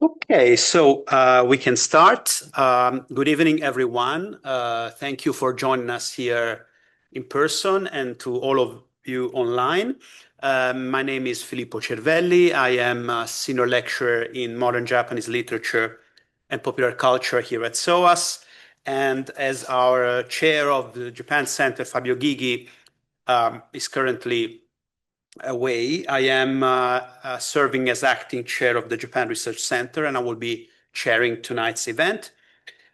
Okay, so we can start. Good evening, everyone. Thank you for joining us here in person and to all of you online. My name is Filippo Cervelli. I am a senior lecturer in modern Japanese literature and popular culture here at SOAS. And as our chair of the Japan Center, Fabio Ghighi, is currently away, I am serving as acting chair of the Japan Research Center, and I will be chairing tonight's event.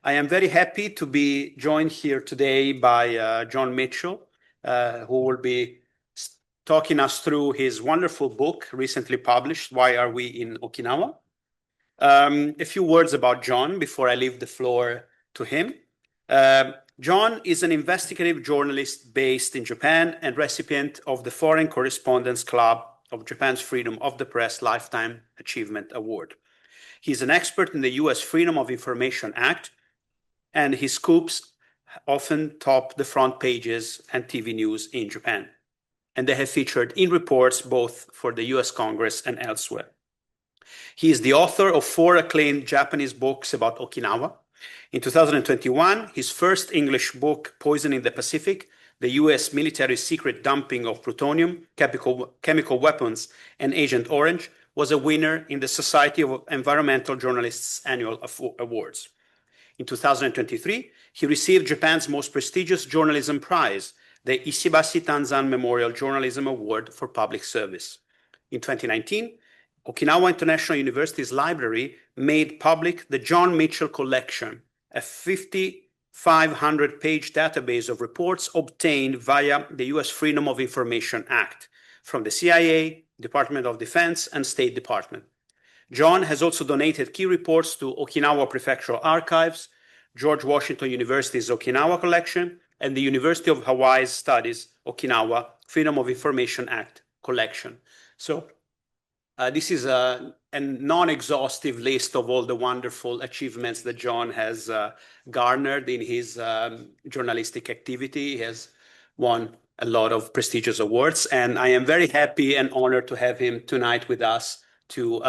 I am very happy to be joined here today by Jon Mitchell, who will be talking us through his wonderful book, recently published, Why Are We in Okinawa? A few words about Jon before I leave the floor to him. Jon is an investigative journalist based in Japan and recipient of the Foreign Correspondents Club of Japan's Freedom of the Press Lifetime Achievement Award. He's an expert in the US Freedom of Information Act, and his scoops often top the front pages and TV news in Japan. And they have featured in reports both for the US Congress and elsewhere. He is the author of 4 acclaimed Japanese books about Okinawa. In 2021, his first English book, Poisoning the Pacific, the US military secret dumping of plutonium, chemical weapons, and Agent Orange, was a winner in the Society of Environmental Journalists Annual Awards. In 2023, he received Japan's most prestigious journalism prize, the Ishibashi Tanzan Memorial Journalism Award for Public Service. In 2019, Okinawa International University's library made public the Jon Mitchell Collection, a 5,500-page database of reports obtained via the US Freedom of Information Act from the CIA, Department of Defense, and State Department. Jon has also donated key reports to Okinawa Prefectural Archives, George Washington University's Okinawa Collection, and the University of Hawaii Studies Okinawa Freedom of Information Act Collection. So this is a non-exhaustive list of all the wonderful achievements that Jon has garnered in his journalistic activity. He has won a lot of prestigious awards, and I am very happy and honored to have him tonight with us to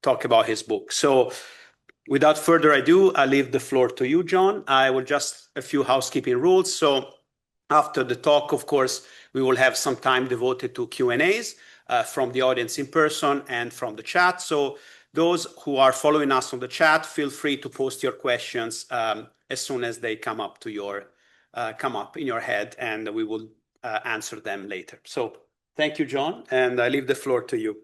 talk about his book. So without further ado, I leave the floor to you, Jon. I will just a few housekeeping rules. So after the talk, of course, we will have some time devoted to Q&As. From the audience in person and from the chat. So those who are following us on the chat, feel free to post your questions as soon as they come up in your head, and we will answer them later. So thank you, Jon, and I leave the floor to you.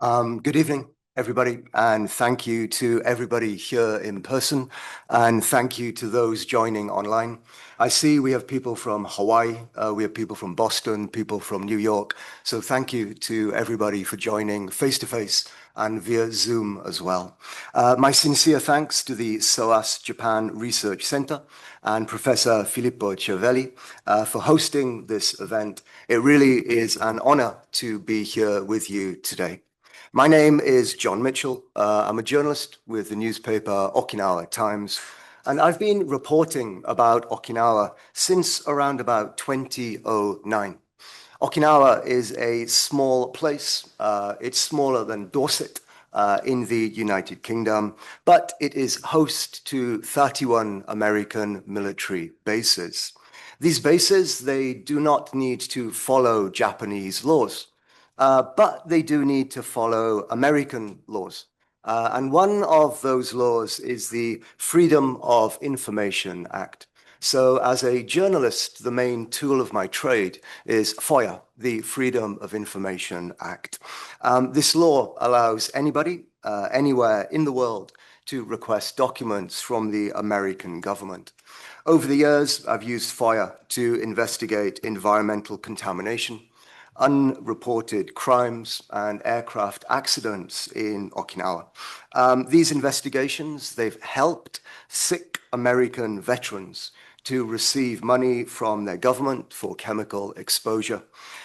Good evening, everybody, and thank you to everybody here in person, and thank you to those joining online. I see we have people from Hawaii, we have people from Boston, people from New York, so thank you to everybody for joining face-to-face and via Zoom as well. My sincere thanks to the SOAS Japan Research Center and Professor Filippo Cervelli for hosting this event. It really is an honor to be here with you today. My name is Jon Mitchell. I'm a journalist with the newspaper Okinawa Times, and I've been reporting about Okinawa since around about 2009. Okinawa is a small place. It's smaller than Dorset in the United Kingdom, but it is host to 31 American military bases. These bases, they do not need to follow Japanese laws. But they do need to follow American laws. And one of those laws is the Freedom of Information Act. So as a journalist, the main tool of my trade is FOIA, the Freedom of Information Act. This law allows anybody, anywhere in the world, to request documents from the American government. Over the years, I've used FOIA to investigate environmental contamination, unreported crimes, and aircraft accidents in Okinawa. These investigations, they've helped sick American veterans to receive money from their government for chemical exposure.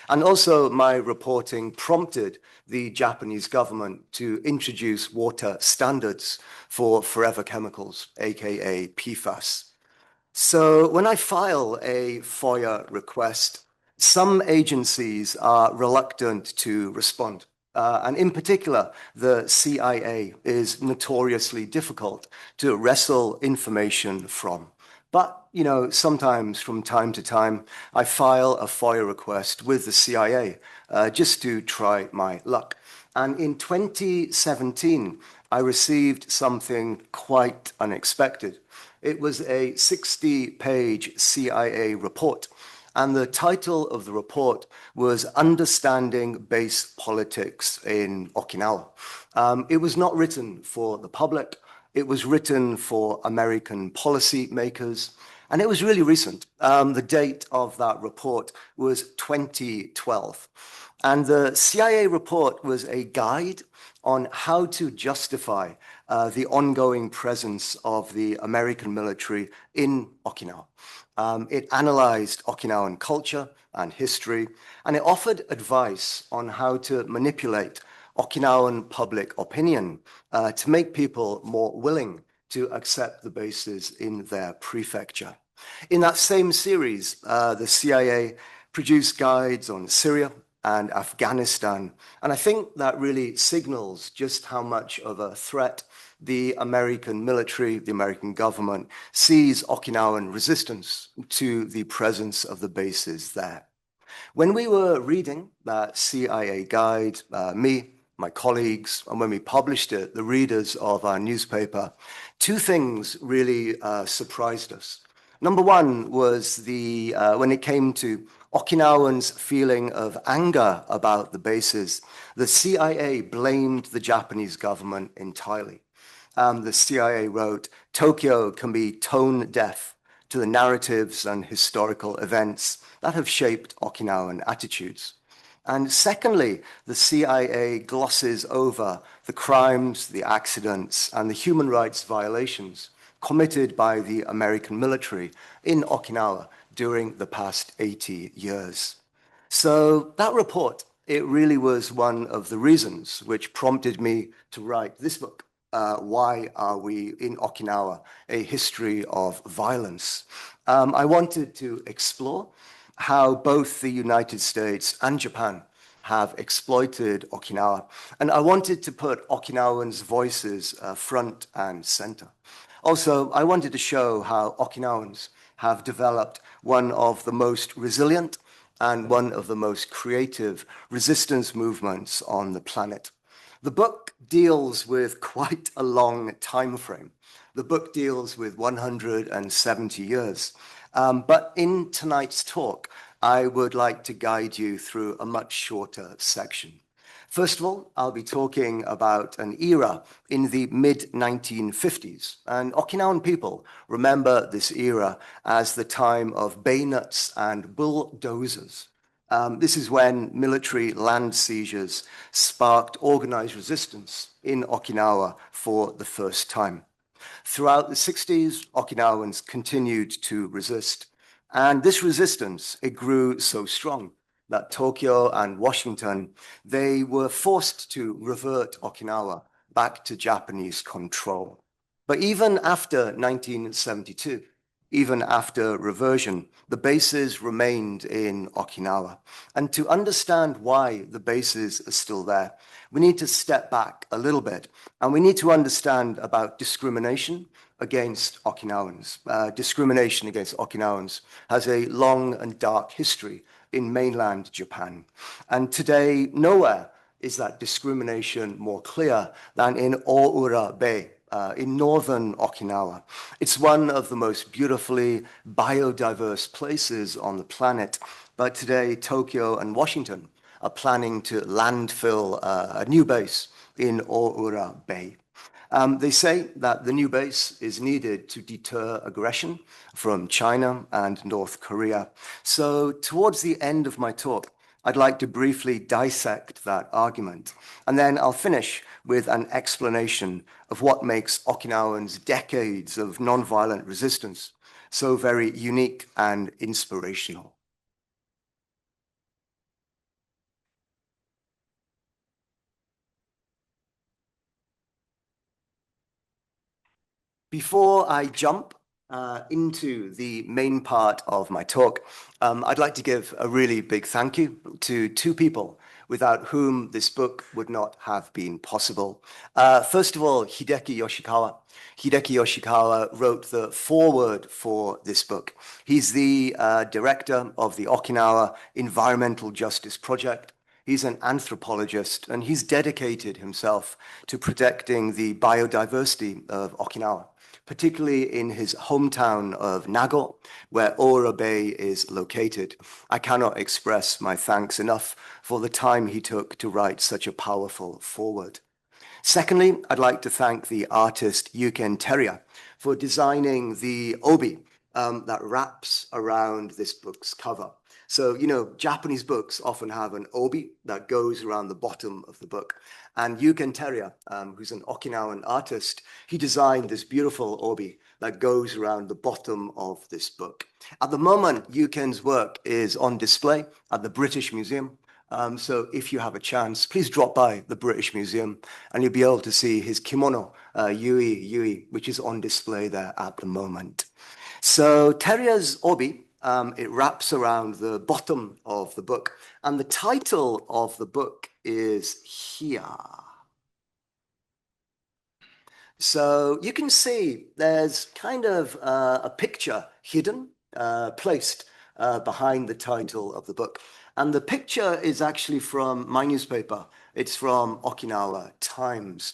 And also my reporting prompted the Japanese government to introduce water standards for forever chemicals, aka PFAS. So when I file a FOIA request, some agencies are reluctant to respond. And in particular, the CIA is notoriously difficult to wrestle information from. But, sometimes from time to time, I file a FOIA request with the CIA just to try my luck. And in 2017, I received something quite unexpected. It was a 60-page CIA report, and the title of the report was Understanding Base Politics in Okinawa. It was not written for the public. It was written for American policymakers, and it was really recent. The date of that report was 2012. And the CIA report was a guide on how to justify the ongoing presence of the American military in Okinawa. It analyzed Okinawan culture and history, and it offered advice on how to manipulate Okinawan public opinion to make people more willing to accept the bases in their prefecture. In that same series, the CIA produced guides on Syria and Afghanistan, and I think that really signals just how much of a threat the American military, the American government, sees Okinawan resistance to the presence of the bases there. When we were reading that CIA guide, me, my colleagues, and when we published it, the readers of our newspaper, two things really surprised us. Number one was when it came to Okinawans' feeling of anger about the bases, the CIA blamed the Japanese government entirely. The CIA wrote, Tokyo can be tone deaf to the narratives and historical events that have shaped Okinawan attitudes. And secondly, the CIA glosses over the crimes, the accidents, and the human rights violations committed by the American military in Okinawa during the past 80 years. So that report, it really was one of the reasons which prompted me to write this book. Why Are We in Okinawa? A History of Violence. I wanted to explore how both the United States and Japan have exploited Okinawa. And I wanted to put Okinawans' voices front and center. Also, I wanted to show how Okinawans have developed one of the most resilient and one of the most creative resistance movements on the planet. The book deals with quite a long time frame. The book deals with 170 years. But in tonight's talk, I would like to guide you through a much shorter section. First of all, I'll be talking about an era in the mid-1950s, and Okinawan people remember this era as the time of bayonets and bulldozers. This is when military land seizures sparked organized resistance in Okinawa for the first time. Throughout the 60s, Okinawans continued to resist. And this resistance, it grew so strong that Tokyo and Washington, they were forced to revert Okinawa back to Japanese control. But even after 1972, even after reversion, the bases remained in Okinawa. And to understand why the bases are still there, we need to step back a little bit, and we need to understand about discrimination against Okinawans. Discrimination against Okinawans has a long and dark history in mainland Japan. And today, nowhere is that discrimination more clear than in Oura Bay, in northern Okinawa. It's one of the most beautifully biodiverse places on the planet, but today Tokyo and Washington are planning to landfill a new base in Oura Bay. They say that the new base is needed to deter aggression from China and North Korea. So towards the end of my talk, I'd like to briefly dissect that argument, and then I'll finish with an explanation of what makes Okinawans' decades of nonviolent resistance so very unique and inspirational. Before I jump into the main part of my talk, I'd like to give a really big thank you to two people without whom this book would not have been possible. First of all, Hideki Yoshikawa. Hideki Yoshikawa wrote the foreword for this book. He's the director of the Okinawa Environmental Justice Project. He's an anthropologist, and he's dedicated himself to protecting the biodiversity of Okinawa, particularly in his hometown of Nago, where Ora Bay is located. I cannot express my thanks enough for the time he took to write such a powerful foreword. Secondly, I'd like to thank the artist Yuken Teria for designing the obi that wraps around this book's cover. So, you know, Japanese books often have an obi that goes around the bottom of the book. And Yuken Teria, who's an Okinawan artist, he designed this beautiful obi that goes around the bottom of this book. At the moment, Yuken's work is on display at the British Museum. So if you have a chance, please drop by the British Museum and you'll be able to see his kimono, Yui, which is on display there at the moment. So Teria's obi, it wraps around the bottom of the book, and the title of the book is here. So you can see there's kind of a picture hidden, placed behind the title of the book. And the picture is actually from my newspaper. It's from Okinawa Times.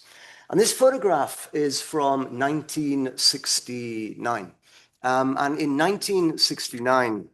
And this photograph is from 1969. And in 1969,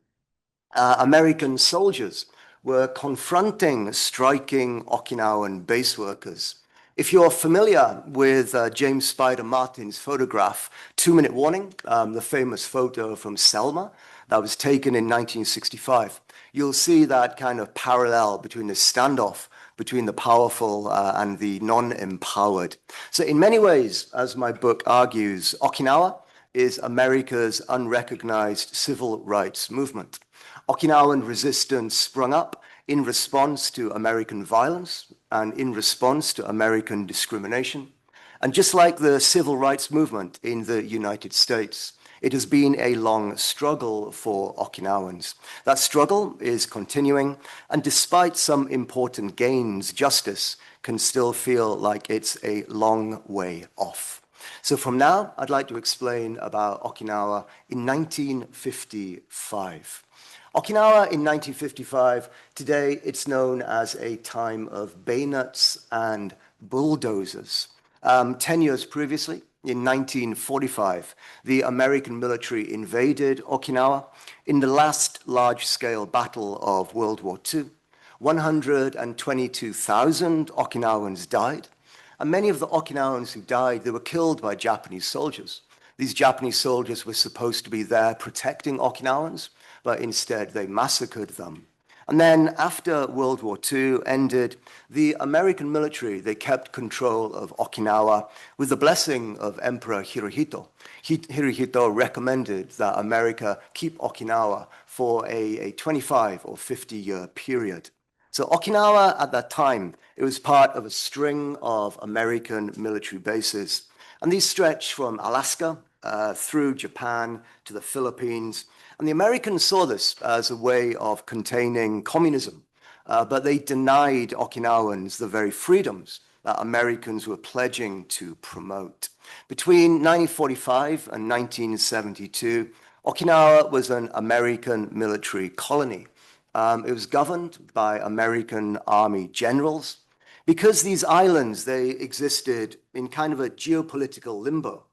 American soldiers were confronting striking Okinawan base workers. If you're familiar with James Spider Martin's photograph, 2-Minute Warning, the famous photo from Selma that was taken in 1965, you'll see that kind of parallel between the standoff between the powerful and the non-empowered. So in many ways, as my book argues, Okinawa is America's unrecognized civil rights movement. Okinawan resistance sprung up in response to American violence and in response to American discrimination. And just like the civil rights movement in the United States, it has been a long struggle for Okinawans. That struggle is continuing, and despite some important gains, justice can still feel like it's a long way off. So from now, I'd like to explain about Okinawa in 1955. Okinawa in 1955, today it's known as a time of bayonets and bulldozers. 10 years previously, in 1945, the American military invaded Okinawa in the last large-scale battle of World War II. 122,000 Okinawans died, and many of the Okinawans who died, they were killed by Japanese soldiers. These Japanese soldiers were supposed to be there protecting Okinawans, but instead they massacred them. And then after World War II ended, the American military, they kept control of Okinawa with the blessing of Emperor Hirohito. Hirohito recommended that America keep Okinawa for a 25 or 50-year period. So Okinawa at that time, it was part of a string of American military bases. And these stretched from Alaska through Japan to the Philippines. And the Americans saw this as a way of containing communism, but they denied Okinawans the very freedoms that Americans were pledging to promote. Between 1945 and 1972, Okinawa was an American military colony. It was governed by American Army generals. Because these islands, they existed in kind of a geopolitical limbo.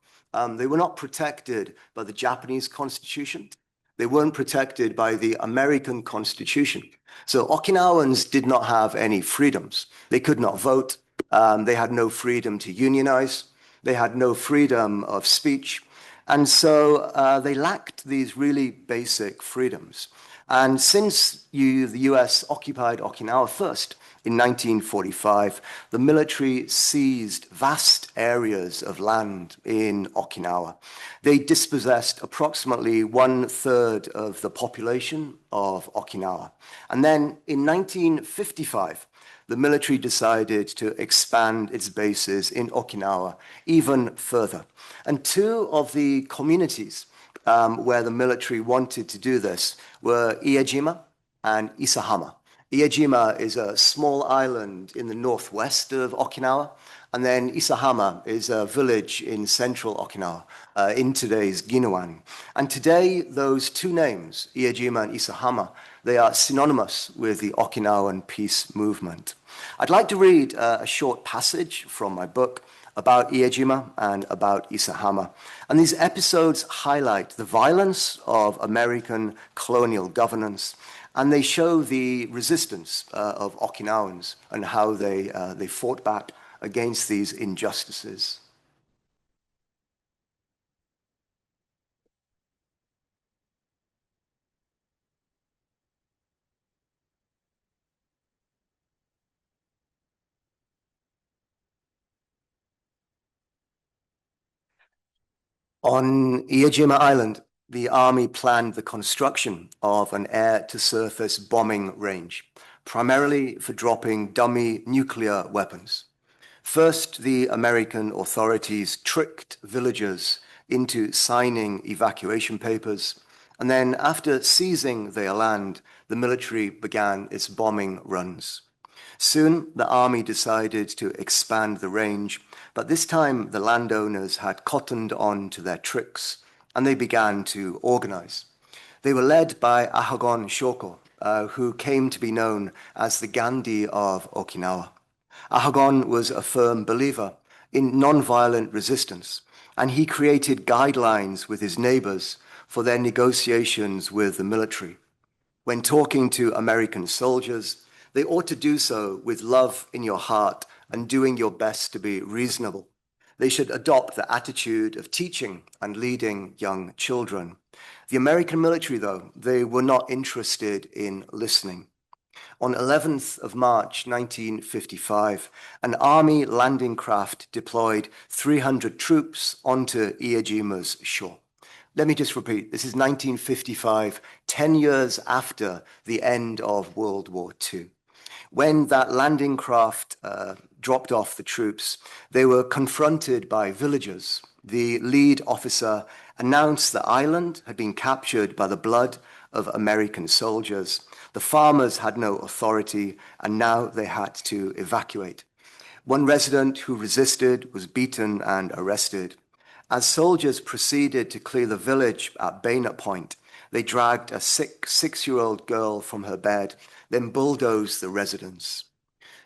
They were not protected by the Japanese Constitution. They weren't protected by the American Constitution. So Okinawans did not have any freedoms. They could not vote. They had no freedom to unionize. They had no freedom of speech. And so they lacked these really basic freedoms. And since the US occupied Okinawa first in 1945, the military seized vast areas of land in Okinawa. They dispossessed approximately 1/3 of the population of Okinawa. And then in 1955, the military decided to expand its bases in Okinawa even further. And two of the communities where the military wanted to do this were Iejima and Isahama. Iejima is a small island in the northwest of Okinawa, and then Isahama is a village in central Okinawa, in today's Ginowan. And today, those two names, Iejima and Isahama, they are synonymous with the Okinawan peace movement. I'd like to read a short passage from my book about Iejima and about Isahama. And these episodes highlight the violence of American colonial governance, and they show the resistance of Okinawans and how they fought back against these injustices. On Iejima Island, the army planned the construction of an air-to-surface bombing range, primarily for dropping dummy nuclear weapons. First, the American authorities tricked villagers into signing evacuation papers, and then after seizing their land, the military began its bombing runs. Soon, the army decided to expand the range, but this time the landowners had cottoned on to their tricks, and they began to organize. They were led by Ahagon Shoko, who came to be known as the Gandhi of Okinawa. Ahagon was a firm believer in nonviolent resistance, and he created guidelines with his neighbors for their negotiations with the military. When talking to American soldiers, they ought to do so with love in your heart and doing your best to be reasonable. They should adopt the attitude of teaching and leading young children. The American military, though, they were not interested in listening. On 11th of March 1955, an army landing craft deployed 300 troops onto Iejima's shore. Let me just repeat, this is 1955, 10 years after the end of World War II. When that landing craft dropped off the troops, they were confronted by villagers. The lead officer announced the island had been captured by the blood of American soldiers. The farmers had no authority, and now they had to evacuate. One resident who resisted was beaten and arrested. As soldiers proceeded to clear the village at bayonet point, they dragged a six-year-old girl from her bed, then bulldozed the residence.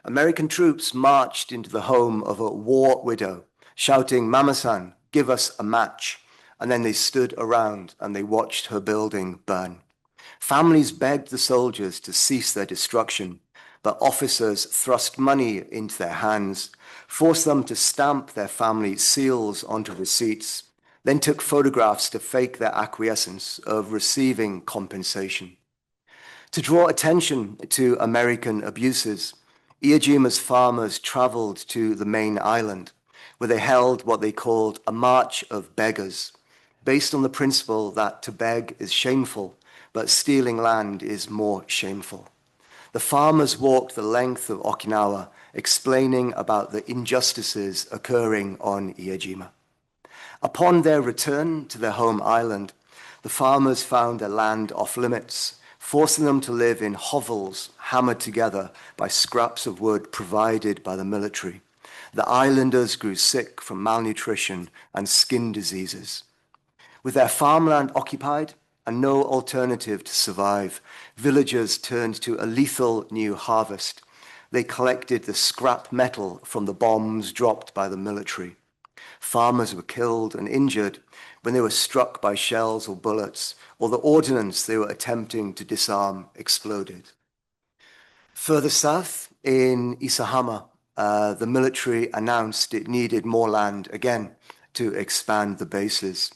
American troops marched into the home of a war widow, shouting, "Mama-san, give us a match." And then they stood around and they watched her building burn. Families begged the soldiers to cease their destruction, but officers thrust money into their hands, forced them to stamp their family seals onto receipts, then took photographs to fake their acquiescence of receiving compensation. To draw attention to American abuses, Iejima's farmers traveled to the main island, where they held what they called a March of Beggars, based on the principle that to beg is shameful, but stealing land is more shameful. The farmers walked the length of Okinawa, explaining about the injustices occurring on Iejima. Upon their return to their home island, the farmers found their land off limits, forcing them to live in hovels hammered together by scraps of wood provided by the military. The islanders grew sick from malnutrition and skin diseases. With their farmland occupied and no alternative to survive, villagers turned to a lethal new harvest. They collected the scrap metal from the bombs dropped by the military. Farmers were killed and injured when they were struck by shells or bullets, or the ordnance they were attempting to disarm exploded. Further south, in Isahama, the military announced it needed more land again to expand the bases.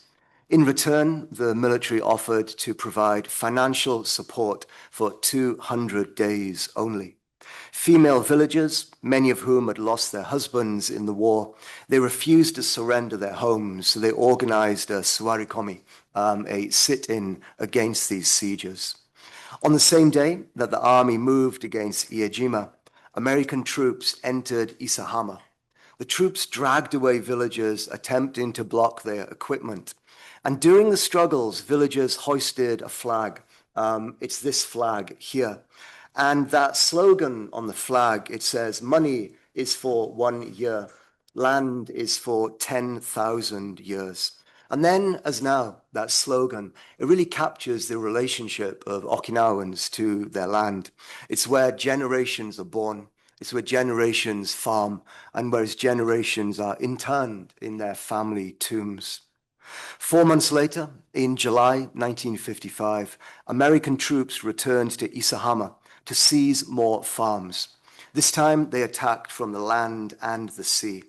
In return, the military offered to provide financial support for 200 days only. Female villagers, many of whom had lost their husbands in the war, they refused to surrender their homes, so they organized a suarikomi, a sit-in against these sieges. On the same day that the army moved against Iejima, American troops entered Isahama. The troops dragged away villagers attempting to block their equipment, And during the struggles, villagers hoisted a flag. It's this flag here. And that slogan on the flag, it says, money is for 1 year, land is for 10,000 years. And then, as now, that slogan, it really captures the relationship of Okinawans to their land. It's where generations are born, it's where generations farm, and where generations are interned in their family tombs. 4 months later, in July 1955, American troops returned to Isahama to seize more farms. This time, they attacked from the land and the sea.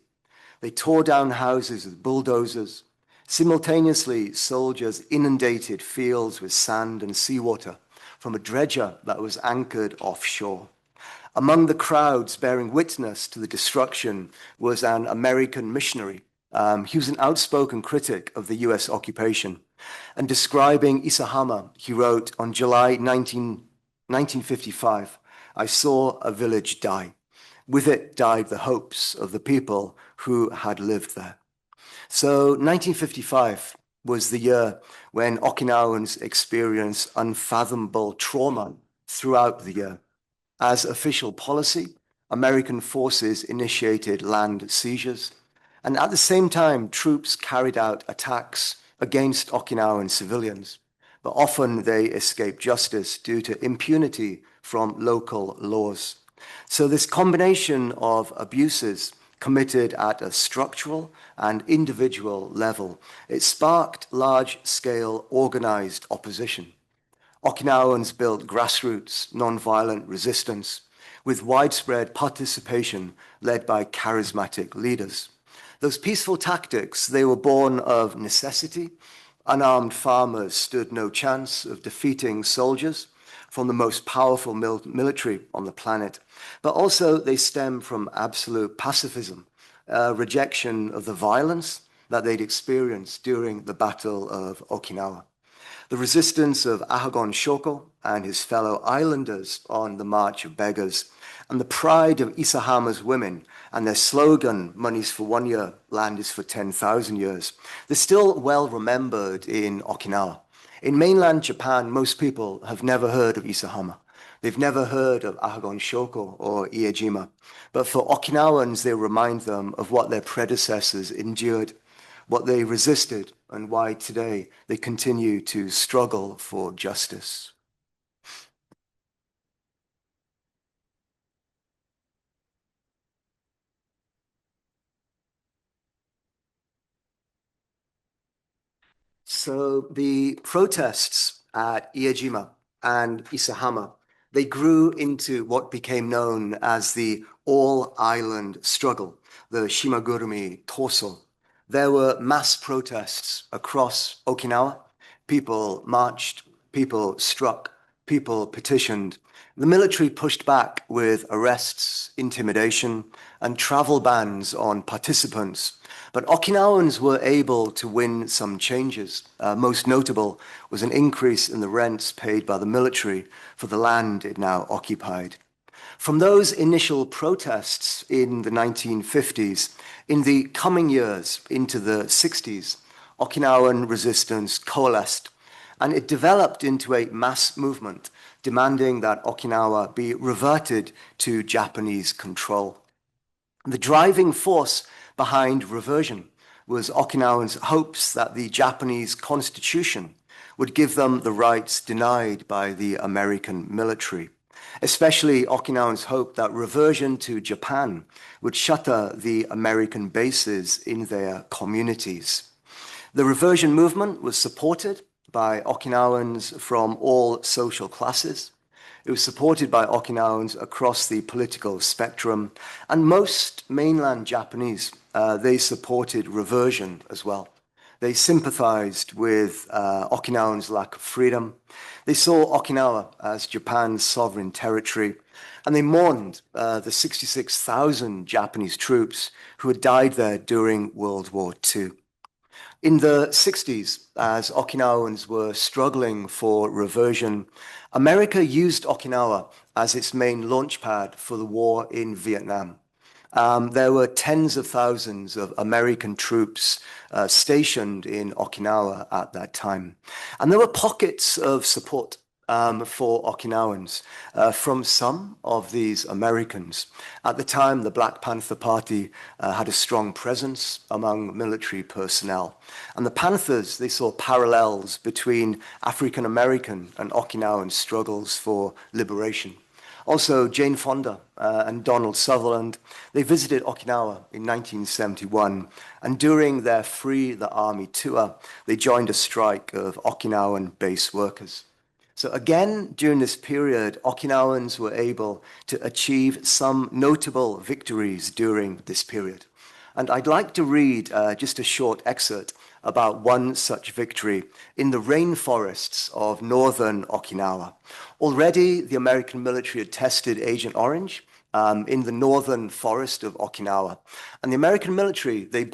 They tore down houses with bulldozers. Simultaneously, soldiers inundated fields with sand and seawater from a dredger that was anchored offshore. Among the crowds bearing witness to the destruction was an American missionary. He was an outspoken critic of the US occupation. And describing Isahama, he wrote, on July 1955, I saw a village die. With it died the hopes of the people who had lived there. So 1955 was the year when Okinawans experienced unfathomable trauma throughout the year. As official policy, American forces initiated land seizures, and at the same time, troops carried out attacks against Okinawan civilians, but often they escaped justice due to impunity from local laws. So this combination of abuses committed at a structural and individual level, it sparked large-scale organized opposition. Okinawans built grassroots nonviolent resistance with widespread participation led by charismatic leaders. Those peaceful tactics, they were born of necessity. Unarmed farmers stood no chance of defeating soldiers from the most powerful military on the planet, but also they stem from absolute pacifism, a rejection of the violence that they'd experienced during the Battle of Okinawa. The resistance of Ahagon Shoko and his fellow islanders on the March of Beggars, and the pride of Isahama's women and their slogan, money's for 1 year, land is for 10,000 years, they're still well remembered in Okinawa. In mainland Japan, most people have never heard of Isahama. They've never heard of Ahagon Shoko or Iejima. But for Okinawans, they remind them of what their predecessors endured, what they resisted, and why today they continue to struggle for justice. So the protests at Iejima and Isahama, they grew into what became known as the all-island struggle, the Shimagurumi Toso. There were mass protests across Okinawa. People marched, people struck, people petitioned. The military pushed back with arrests, intimidation, and travel bans on participants. But Okinawans were able to win some changes. Most notable was an increase in the rents paid by the military for the land it now occupied. From those initial protests in the 1950s, in the coming years into the 60s, Okinawan resistance coalesced, and it developed into a mass movement demanding that Okinawa be reverted to Japanese control. The driving force behind reversion was Okinawans' hopes that the Japanese constitution would give them the rights denied by the American military. Especially Okinawans hoped that reversion to Japan would shatter the American bases in their communities. The reversion movement was supported by Okinawans from all social classes. It was supported by Okinawans across the political spectrum, and most mainland Japanese, they supported reversion as well. They sympathized with Okinawans' lack of freedom. They saw Okinawa as Japan's sovereign territory, and they mourned the 66,000 Japanese troops who had died there during World War II. In the 60s, as Okinawans were struggling for reversion, America used Okinawa as its main launchpad for the war in Vietnam. There were tens of thousands of American troops stationed in Okinawa at that time. And there were pockets of support for Okinawans from some of these Americans. At the time, the Black Panther Party had a strong presence among military personnel. And the Panthers, they saw parallels between African American and Okinawan struggles for liberation. Also, Jane Fonda and Donald Sutherland, they visited Okinawa in 1971, and during their Free the Army tour, they joined a strike of Okinawan base workers. So again, during this period, Okinawans were able to achieve some notable victories during this period. And I'd like to read just a short excerpt about one such victory in the rainforests of northern Okinawa. Already, the American military had tested Agent Orange in the northern forest of Okinawa. And the American military, they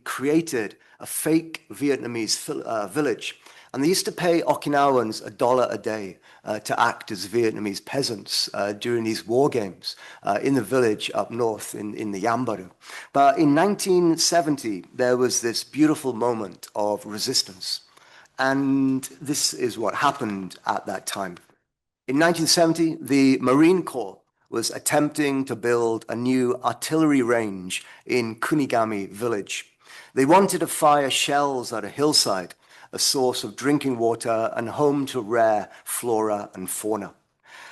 created a fake Vietnamese village. And they used to pay Okinawans $1 a day to act as Vietnamese peasants during these war games in the village up north in the Yambaru. But in 1970, there was this beautiful moment of resistance. And this is what happened at that time. In 1970, the Marine Corps was attempting to build a new artillery range in Kunigami village. They wanted to fire shells at a hillside, a source of drinking water and home to rare flora and fauna.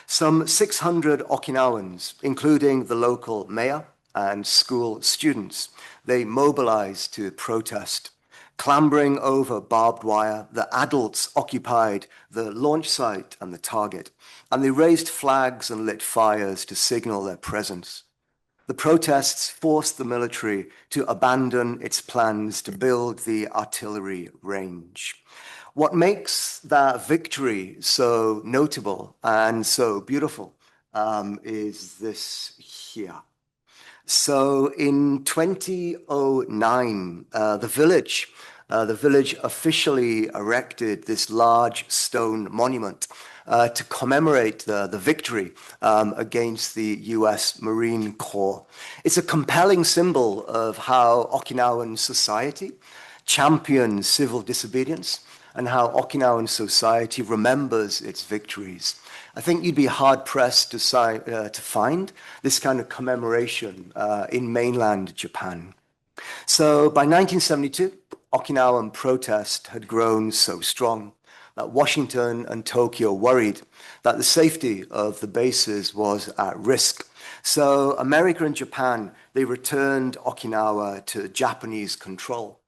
Some 600 Okinawans, including the local mayor and school students, they mobilized to protest. Clambering over barbed wire, the adults occupied the launch site and the target, and they raised flags and lit fires to signal their presence. The protests forced the military to abandon its plans to build the artillery range. What makes that victory so notable and so beautiful is this here. So in 2009, the village officially erected this large stone monument to commemorate the victory against the US Marine Corps. It's a compelling symbol of how Okinawan society champions civil disobedience and how Okinawan society remembers its victories. I think you'd be hard-pressed to find this kind of commemoration in mainland Japan. So by 1972, Okinawan protest had grown so strong that Washington and Tokyo worried that the safety of the bases was at risk. So America and Japan, they returned Okinawa to Japanese control.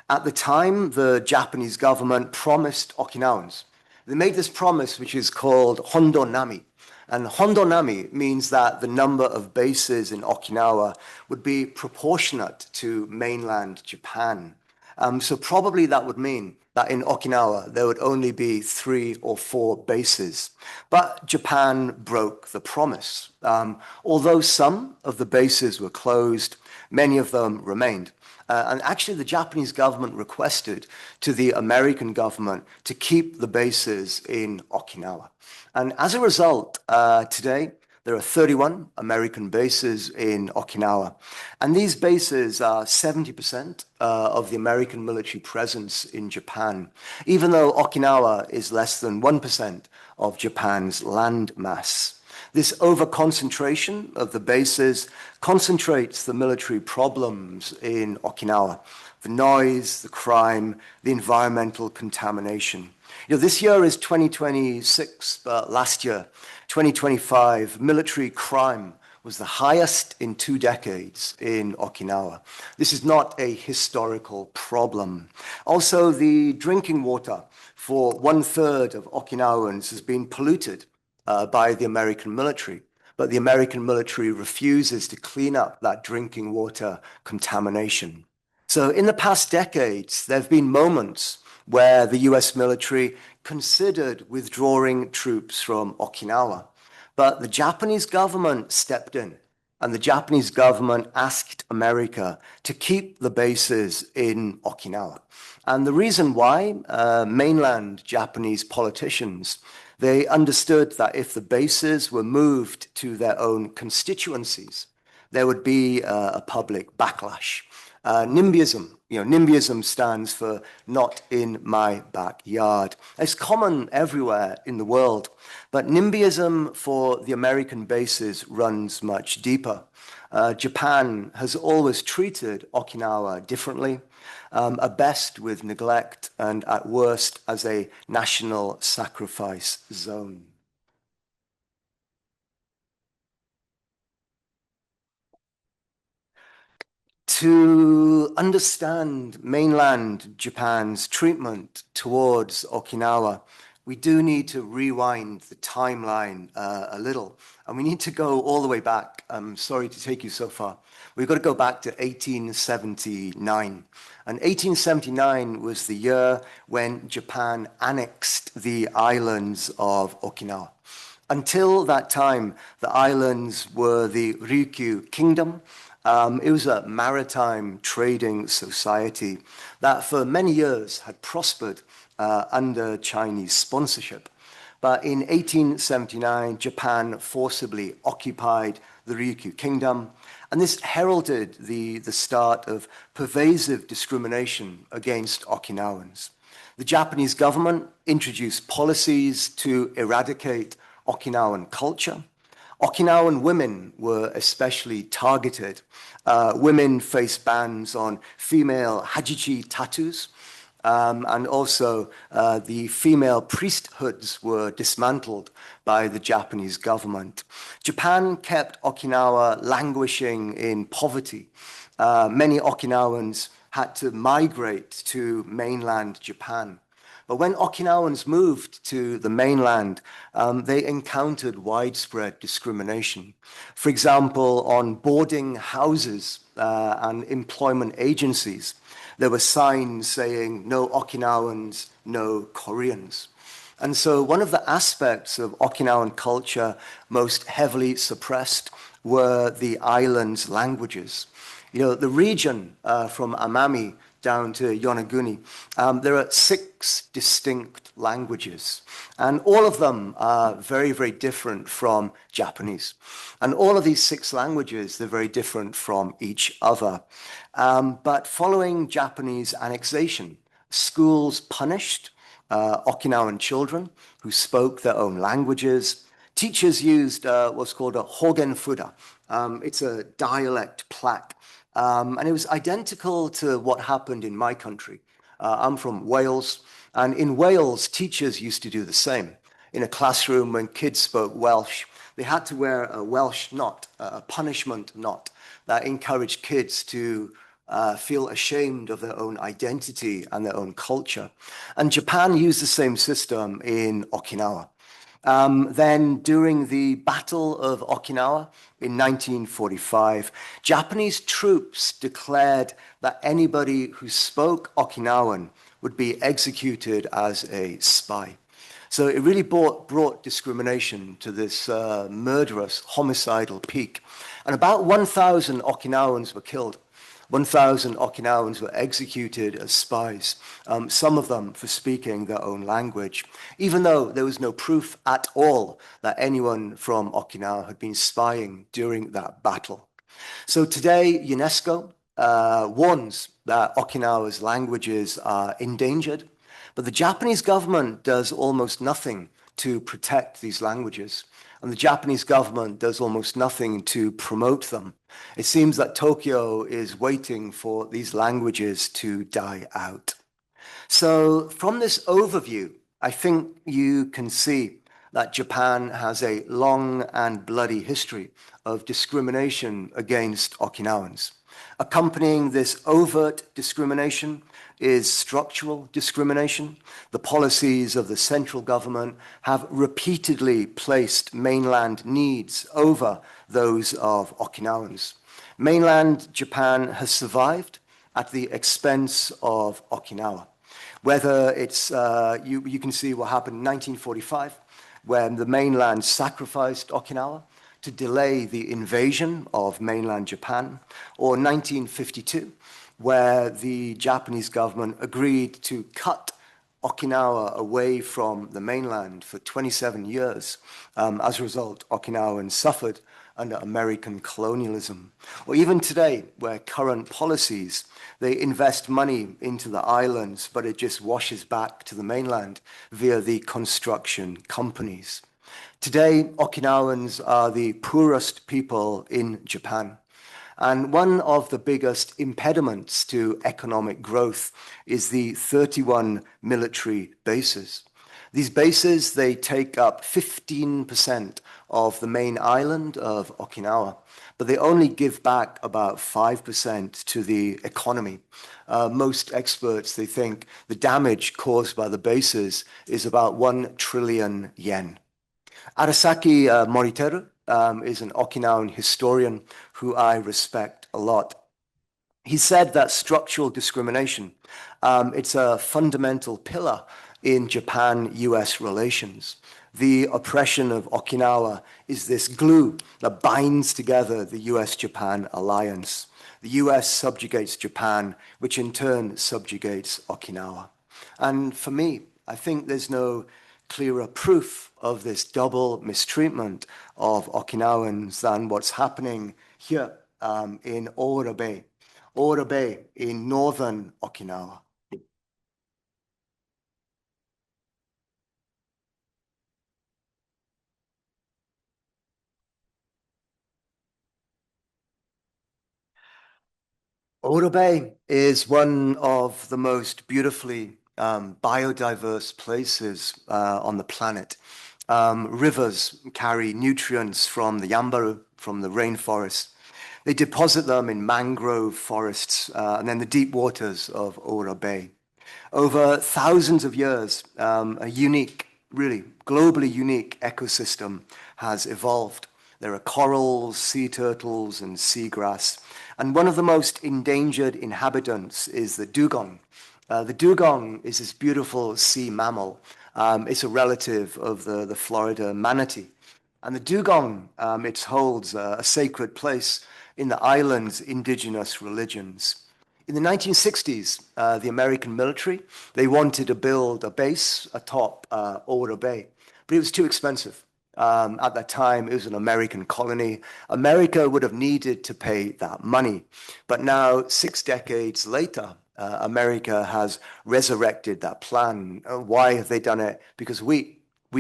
At the time, the Japanese government promised Okinawans. They made this promise, which is called Hondonami. And Hondonami means that the number of bases in Okinawa would be proportionate to mainland Japan. So probably that would mean that in Okinawa, there would only be 3 or 4 bases. But Japan broke the promise. Although some of the bases were closed, many of them remained. And actually, the Japanese government requested to the American government to keep the bases in Okinawa. And as a result, today, there are 31 American bases in Okinawa. And these bases are 70% of the American military presence in Japan, even though Okinawa is less than 1% of Japan's land mass. This over-concentration of the bases concentrates the military problems in Okinawa: the noise, the crime, the environmental contamination. This year is 2026, but last year, 2025, military crime was the highest in 2 decades in Okinawa. This is not a historical problem. Also, the drinking water for 1/3 of Okinawans has been polluted by the American military, but the American military refuses to clean up that drinking water contamination. So in the past decades, there have been moments where the US military considered withdrawing troops from Okinawa, but the Japanese government stepped in, and the Japanese government asked America to keep the bases in Okinawa. And the reason why, mainland Japanese politicians, they understood that if the bases were moved to their own constituencies, there would be a public backlash. NIMBYism stands for not in my backyard. It's common everywhere in the world, but NIMBYism for the American bases runs much deeper. Japan has always treated Okinawa differently, at best with neglect and at worst as a national sacrifice zone. To understand mainland Japan's treatment towards Okinawa, we do need to rewind the timeline a little, and we need to go all the way back. I'm sorry to take you so far. We've got to go back to 1879. And 1879 was the year when Japan annexed the islands of Okinawa. Until that time, the islands were the Ryukyu Kingdom. It was a maritime trading society that for many years had prospered under Chinese sponsorship. But in 1879, Japan forcibly occupied the Ryukyu Kingdom, and this heralded the start of pervasive discrimination against Okinawans. The Japanese government introduced policies to eradicate Okinawan culture. Okinawan women were especially targeted. Women faced bans on female hajichi tattoos, and also the female priesthoods were dismantled by the Japanese government. Japan kept Okinawa languishing in poverty. Many Okinawans had to migrate to mainland Japan. But when Okinawans moved to the mainland, they encountered widespread discrimination. For example, on boarding houses and employment agencies, there were signs saying, "No Okinawans, no Koreans." And so one of the aspects of Okinawan culture most heavily suppressed were the island's languages. The region from Amami down to Yonaguni, there are 6 distinct languages, and all of them are very, very different from Japanese. And all of these 6 languages, they're very different from each other. But following Japanese annexation, schools punished Okinawan children who spoke their own languages. Teachers used what's called a hogen fuda. It's a dialect plaque. And it was identical to what happened in my country. I'm from Wales, and in Wales, teachers used to do the same. In a classroom, when kids spoke Welsh, they had to wear a Welsh knot, a punishment knot, that encouraged kids to feel ashamed of their own identity and their own culture. And Japan used the same system in Okinawa. Then during the Battle of Okinawa in 1945, Japanese troops declared that anybody who spoke Okinawan would be executed as a spy. So it really brought discrimination to this murderous, homicidal peak. And about 1,000 Okinawans were killed. 1,000 Okinawans were executed as spies, some of them for speaking their own language, even though there was no proof at all that anyone from Okinawa had been spying during that battle. So today, UNESCO warns that Okinawa's languages are endangered, but the Japanese government does almost nothing to protect these languages. And the Japanese government does almost nothing to promote them. It seems that Tokyo is waiting for these languages to die out. So from this overview, I think you can see that Japan has a long and bloody history of discrimination against Okinawans. Accompanying this overt discrimination is structural discrimination. The policies of the central government have repeatedly placed mainland needs over those of Okinawans. Mainland Japan has survived at the expense of Okinawa. Whether it's, you can see what happened in 1945, when the mainland sacrificed Okinawa to delay the invasion of mainland Japan, or 1952, where the Japanese government agreed to cut Okinawa away from the mainland for 27 years. As a result, Okinawans suffered under American colonialism. Or even today, where current policies, they invest money into the islands, but it just washes back to the mainland via the construction companies. Today, Okinawans are the poorest people in Japan. And one of the biggest impediments to economic growth is the 31 military bases. These bases, they take up 15% of the main island of Okinawa, but they only give back about 5% to the economy. Most experts, they think the damage caused by the bases is about 1 trillion yen. Arasaki Moriteru is an Okinawan historian who I respect a lot. He said that structural discrimination, it's a fundamental pillar in Japan-US relations. The oppression of Okinawa is this glue that binds together the US-Japan alliance. The US subjugates Japan, which in turn subjugates Okinawa. And for me, I think there's no clearer proof of this double mistreatment of Okinawans than what's happening here in Ora Bay. Ora Bay in northern Okinawa. Ora Bay is one of the most beautifully biodiverse places on the planet. Rivers carry nutrients from the Yambaru, from the rainforest. They deposit them in mangrove forests and then the deep waters of Ora Bay. Over thousands of years, a unique, really globally unique ecosystem has evolved. There are corals, sea turtles, and seagrass. And one of the most endangered inhabitants is the dugong. The dugong is this beautiful sea mammal. It's a relative of the Florida manatee. And the dugong, it holds a sacred place in the island's indigenous religions. In the 1960s, the American military, they wanted to build a base atop Ora Bay, but it was too expensive. At that time, it was an American colony. America would have needed to pay that money. But now, 6 decades later, America has resurrected that plan. Why have they done it? Because we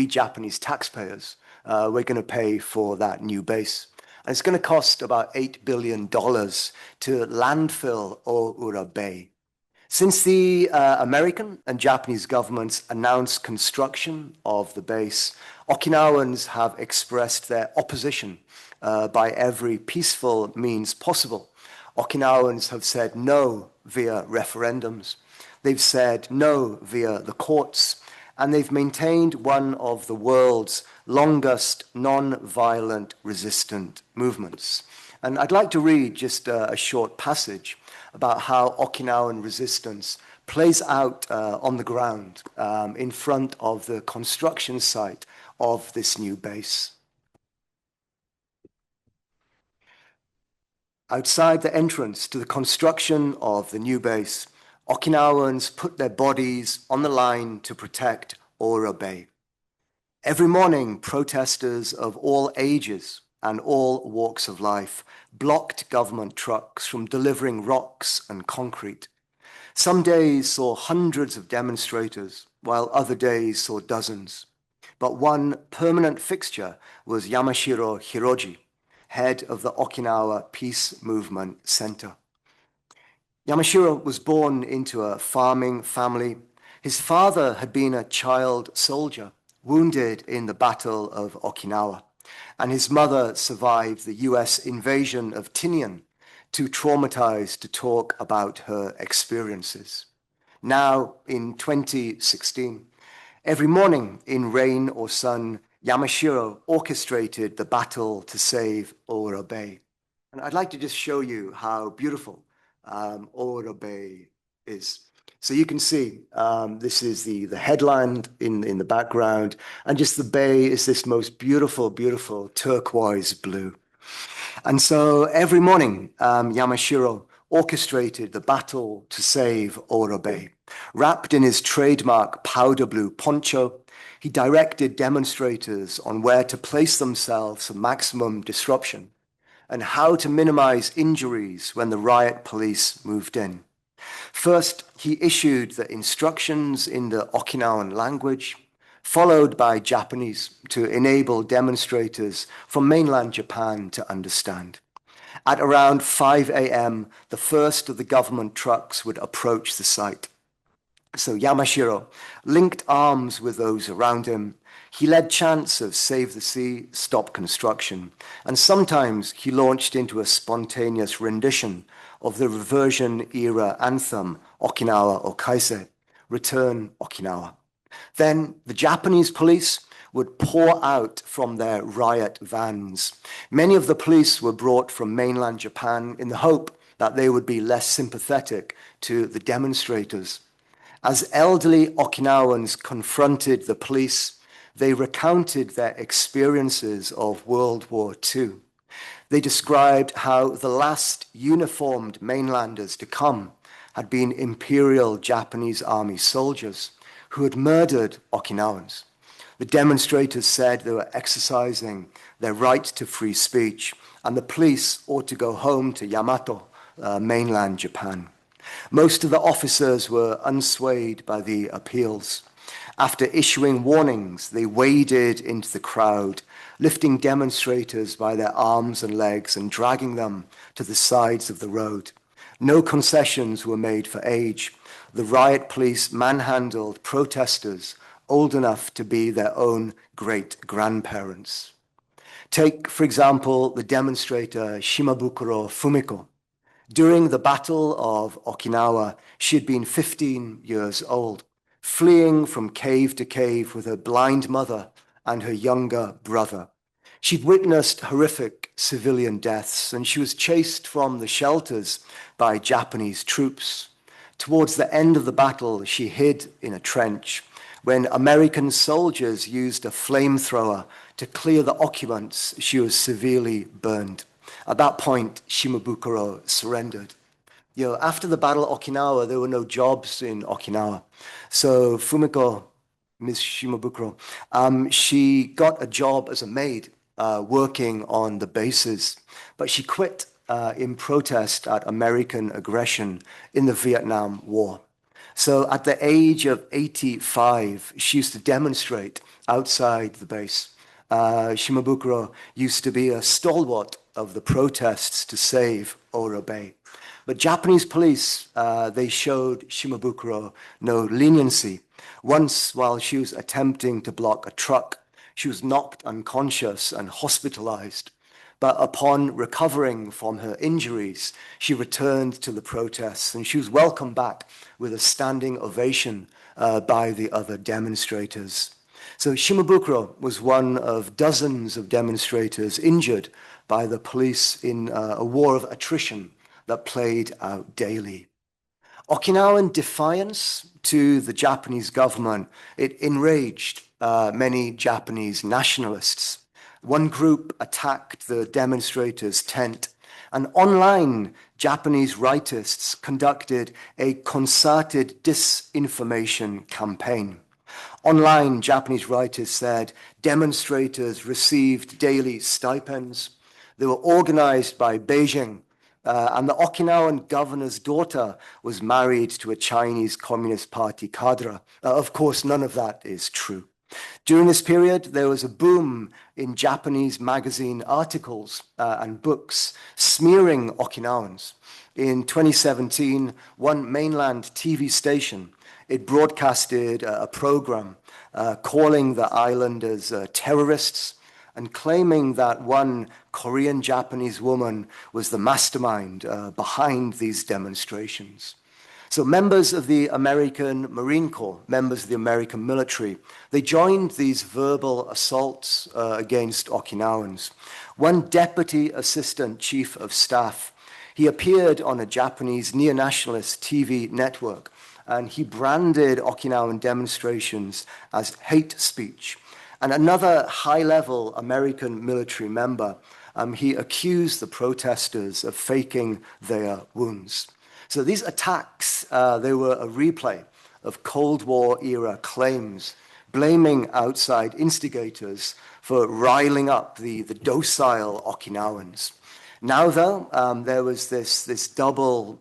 Japanese taxpayers, we're going to pay for that new base. And it's going to cost about $8 billion to landfill Ora Bay. Since the American and Japanese governments announced construction of the base, Okinawans have expressed their opposition by every peaceful means possible. Okinawans have said no via referendums. They've said no via the courts. And they've maintained one of the world's longest non-violent resistant movements. And I'd like to read just a short passage about how Okinawan resistance plays out on the ground in front of the construction site of this new base. Outside the entrance to the construction of the new base, Okinawans put their bodies on the line to protect Ora Bay. Every morning, protesters of all ages and all walks of life blocked government trucks from delivering rocks and concrete. Some days saw hundreds of demonstrators, while other days saw dozens. But one permanent fixture was Yamashiro Hiroji, head of the Okinawa Peace Movement Center. Yamashiro was born into a farming family. His father had been a child soldier, wounded in the Battle of Okinawa, and his mother survived the US invasion of Tinian, too traumatized to talk about her experiences. Now, in 2016, every morning in rain or sun, Yamashiro orchestrated the battle to save Ora Bay. And I'd like to just show you how beautiful Ora Bay is. So you can see this is the headland in the background, and just the bay is this most beautiful, beautiful turquoise blue. And so every morning, Yamashiro orchestrated the battle to save Oro Bay. Wrapped in his trademark powder blue poncho, he directed demonstrators on where to place themselves for maximum disruption and how to minimize injuries when the riot police moved in. First, he issued the instructions in the Okinawan language, followed by Japanese to enable demonstrators from mainland Japan to understand. At around 5 a.m., the first of the government trucks would approach the site. So Yamashiro linked arms with those around him. He led chants of Save the Sea, Stop Construction, and sometimes he launched into a spontaneous rendition of the reversion era anthem, Okinawa Okaise, Return Okinawa. Then the Japanese police would pour out from their riot vans. Many of the police were brought from mainland Japan in the hope that they would be less sympathetic to the demonstrators. As elderly Okinawans confronted the police, they recounted their experiences of World War II. They described how the last uniformed mainlanders to come had been Imperial Japanese Army soldiers who had murdered Okinawans. The demonstrators said they were exercising their right to free speech, and the police ought to go home to Yamato, mainland Japan. Most of the officers were unswayed by the appeals. After issuing warnings, they waded into the crowd, lifting demonstrators by their arms and legs and dragging them to the sides of the road. No concessions were made for age. The riot police manhandled protesters old enough to be their own great-grandparents. Take, for example, the demonstrator Shimabukuro Fumiko. During the Battle of Okinawa, she had been 15 years old, fleeing from cave to cave with her blind mother and her younger brother. She'd witnessed horrific civilian deaths, and she was chased from the shelters by Japanese troops. Towards the end of the battle, she hid in a trench when American soldiers used a flamethrower to clear the occupants. She was severely burned. At that point, Shimabukuro surrendered. After the Battle of Okinawa, there were no jobs in Okinawa. So Fumiko, Miss Shimabukuro, she got a job as a maid working on the bases, but she quit in protest at American aggression in the Vietnam War. So at the age of 85, she used to demonstrate outside the base. Shimabukuro used to be a stalwart of the protests to save Oro Bay. But Japanese police, they showed Shimabukuro no leniency. Once, while she was attempting to block a truck, she was knocked unconscious and hospitalized. But upon recovering from her injuries, she returned to the protests, and she was welcomed back with a standing ovation by the other demonstrators. So Shimabukuro was one of dozens of demonstrators injured by the police in a war of attrition that played out daily. Okinawan defiance to the Japanese government, it enraged many Japanese nationalists. One group attacked the demonstrators' tent, and online Japanese rightists conducted a concerted disinformation campaign. Online Japanese rightists said demonstrators received daily stipends. They were organized by Beijing, and the Okinawan governor's daughter was married to a Chinese Communist Party cadre. Of course, none of that is true. During this period, there was a boom in Japanese magazine articles and books smearing Okinawans. In 2017, one mainland TV station, it broadcasted a program calling the islanders terrorists and claiming that one Korean-Japanese woman was the mastermind behind these demonstrations. So members of the American Marine Corps, members of the American military, they joined these verbal assaults against Okinawans. One deputy assistant chief of staff, he appeared on a Japanese neo-nationalist TV network, and he branded Okinawan demonstrations as hate speech. And another high-level American military member, he accused the protesters of faking their wounds. So these attacks, they were a replay of Cold War era claims, blaming outside instigators for riling up the docile Okinawans. Now, though, there was this double,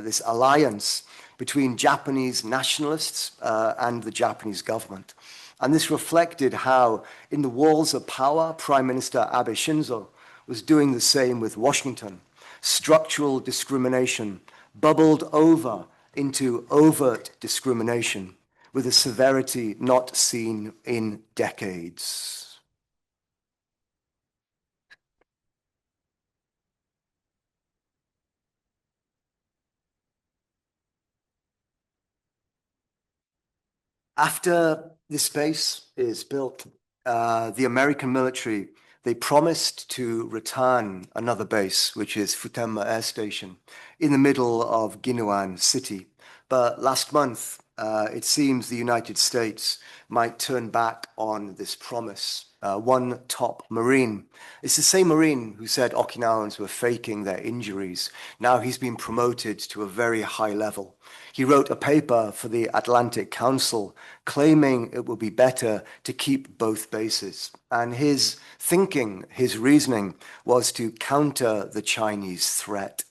this alliance between Japanese nationalists and the Japanese government. And this reflected how, in the walls of power, Prime Minister Abe Shinzo was doing the same with Washington. Structural discrimination bubbled over into overt discrimination with a severity not seen in decades. After this base is built, the American military, they promised to return another base, which is Futenma Air Station, in the middle of Ginowan City. But last month, it seems the United States might turn back on this promise. One top Marine, it's the same Marine who said Okinawans were faking their injuries. Now he's been promoted to a very high level. He wrote a paper for the Atlantic Council claiming it would be better to keep both bases. And his thinking, his reasoning was to counter the Chinese threat.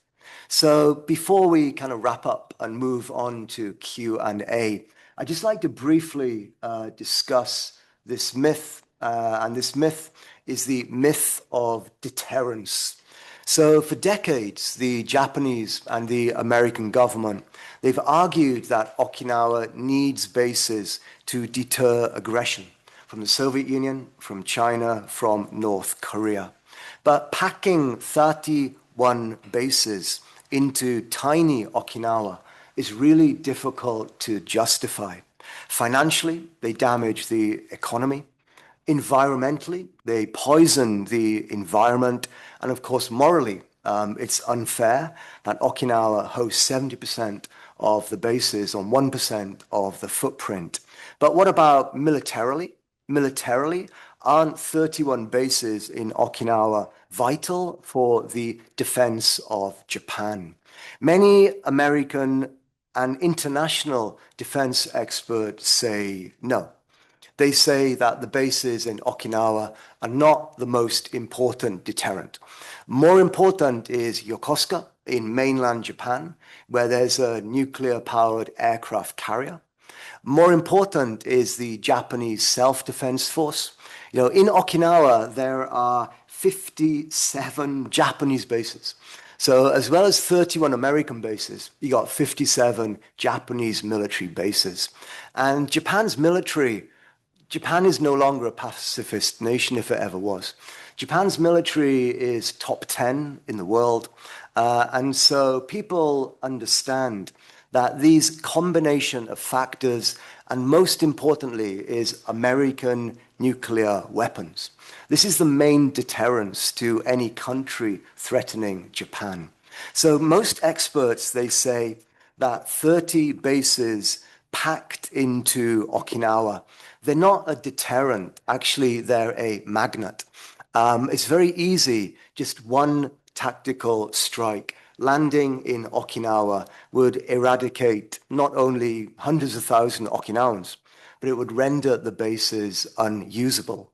So before we kind of wrap up and move on to Q&A, I'd just like to briefly discuss this myth. And this myth is the myth of deterrence. So for decades, the Japanese and the American government, they've argued that Okinawa needs bases to deter aggression from the Soviet Union, from China, from North Korea. But packing 31 bases into tiny Okinawa is really difficult to justify. Financially, they damage the economy. Environmentally, they poison the environment. And of course, morally, it's unfair that Okinawa hosts 70% of the bases on 1% of the footprint. But what about militarily? Militarily, aren't 31 bases in Okinawa vital for the defense of Japan? Many American and international defense experts say no. They say that the bases in Okinawa are not the most important deterrent. More important is Yokosuka in mainland Japan, where there's a nuclear-powered aircraft carrier. More important is the Japanese self-defense force. You know, in Okinawa, there are 57 Japanese bases. So as well as 31 American bases, you got 57 Japanese military bases. And Japan's military, Japan is no longer a pacifist nation if it ever was. Japan's military is top 10 in the world. And so people understand that these combination of factors, and most importantly, is American nuclear weapons. This is the main deterrence to any country threatening Japan. So most experts, they say that 30 bases packed into Okinawa, they're not a deterrent. Actually, they're a magnet. It's very easy, just one tactical strike landing in Okinawa would eradicate not only hundreds of thousands of Okinawans, but it would render the bases unusable.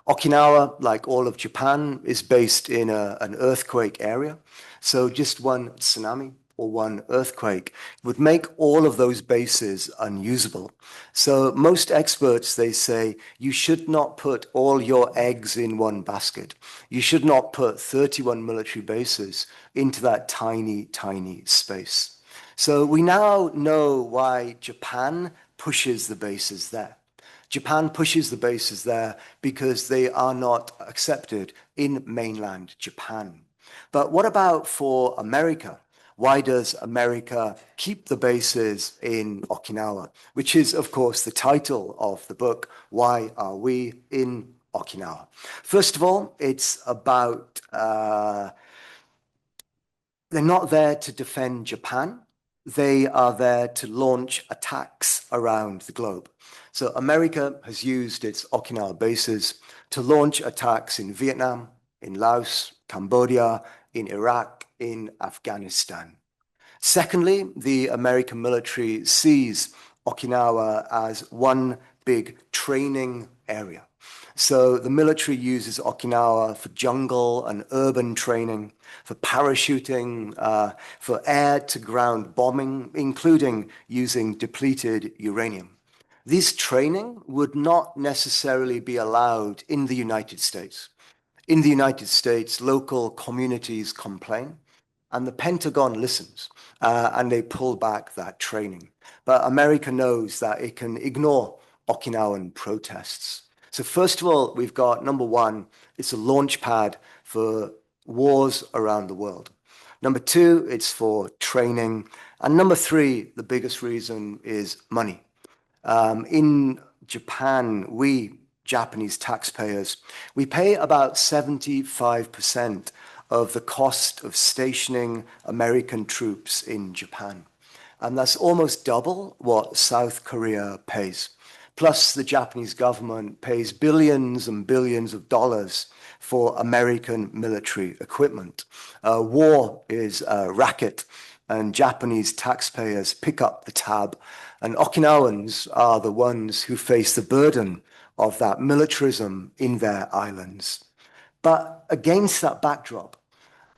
Okinawa, like all of Japan, is based in an earthquake area. So just one tsunami or one earthquake would make all of those bases unusable. So most experts, they say, you should not put all your eggs in one basket. You should not put 31 military bases into that tiny, tiny space. So we now know why Japan pushes the bases there. Japan pushes the bases there because they are not accepted in mainland Japan. But what about for America? Why does America keep the bases in Okinawa? Which is, of course, the title of the book, Why Are We in Okinawa? First of all, it's about, they're not there to defend Japan. They are there to launch attacks around the globe. So America has used its Okinawa bases to launch attacks in Vietnam, in Laos, Cambodia, in Iraq, in Afghanistan. Secondly, the American military sees Okinawa as one big training area. So the military uses Okinawa for jungle and urban training, for parachuting, for air-to-ground bombing, including using depleted uranium. This training would not necessarily be allowed in the United States. In the United States, local communities complain, and the Pentagon listens, and they pull back that training. But America knows that it can ignore Okinawan protests. So first of all, we've got number one, it's a launch pad for wars around the world. Number two, it's for training. And number three, the biggest reason is money. In Japan, we Japanese taxpayers, we pay about 75% of the cost of stationing American troops in Japan. And that's almost double what South Korea pays. Plus, the Japanese government pays billions and billions of dollars for American military equipment. War is a racket, and Japanese taxpayers pick up the tab, and Okinawans are the ones who face the burden of that militarism in their islands. But against that backdrop,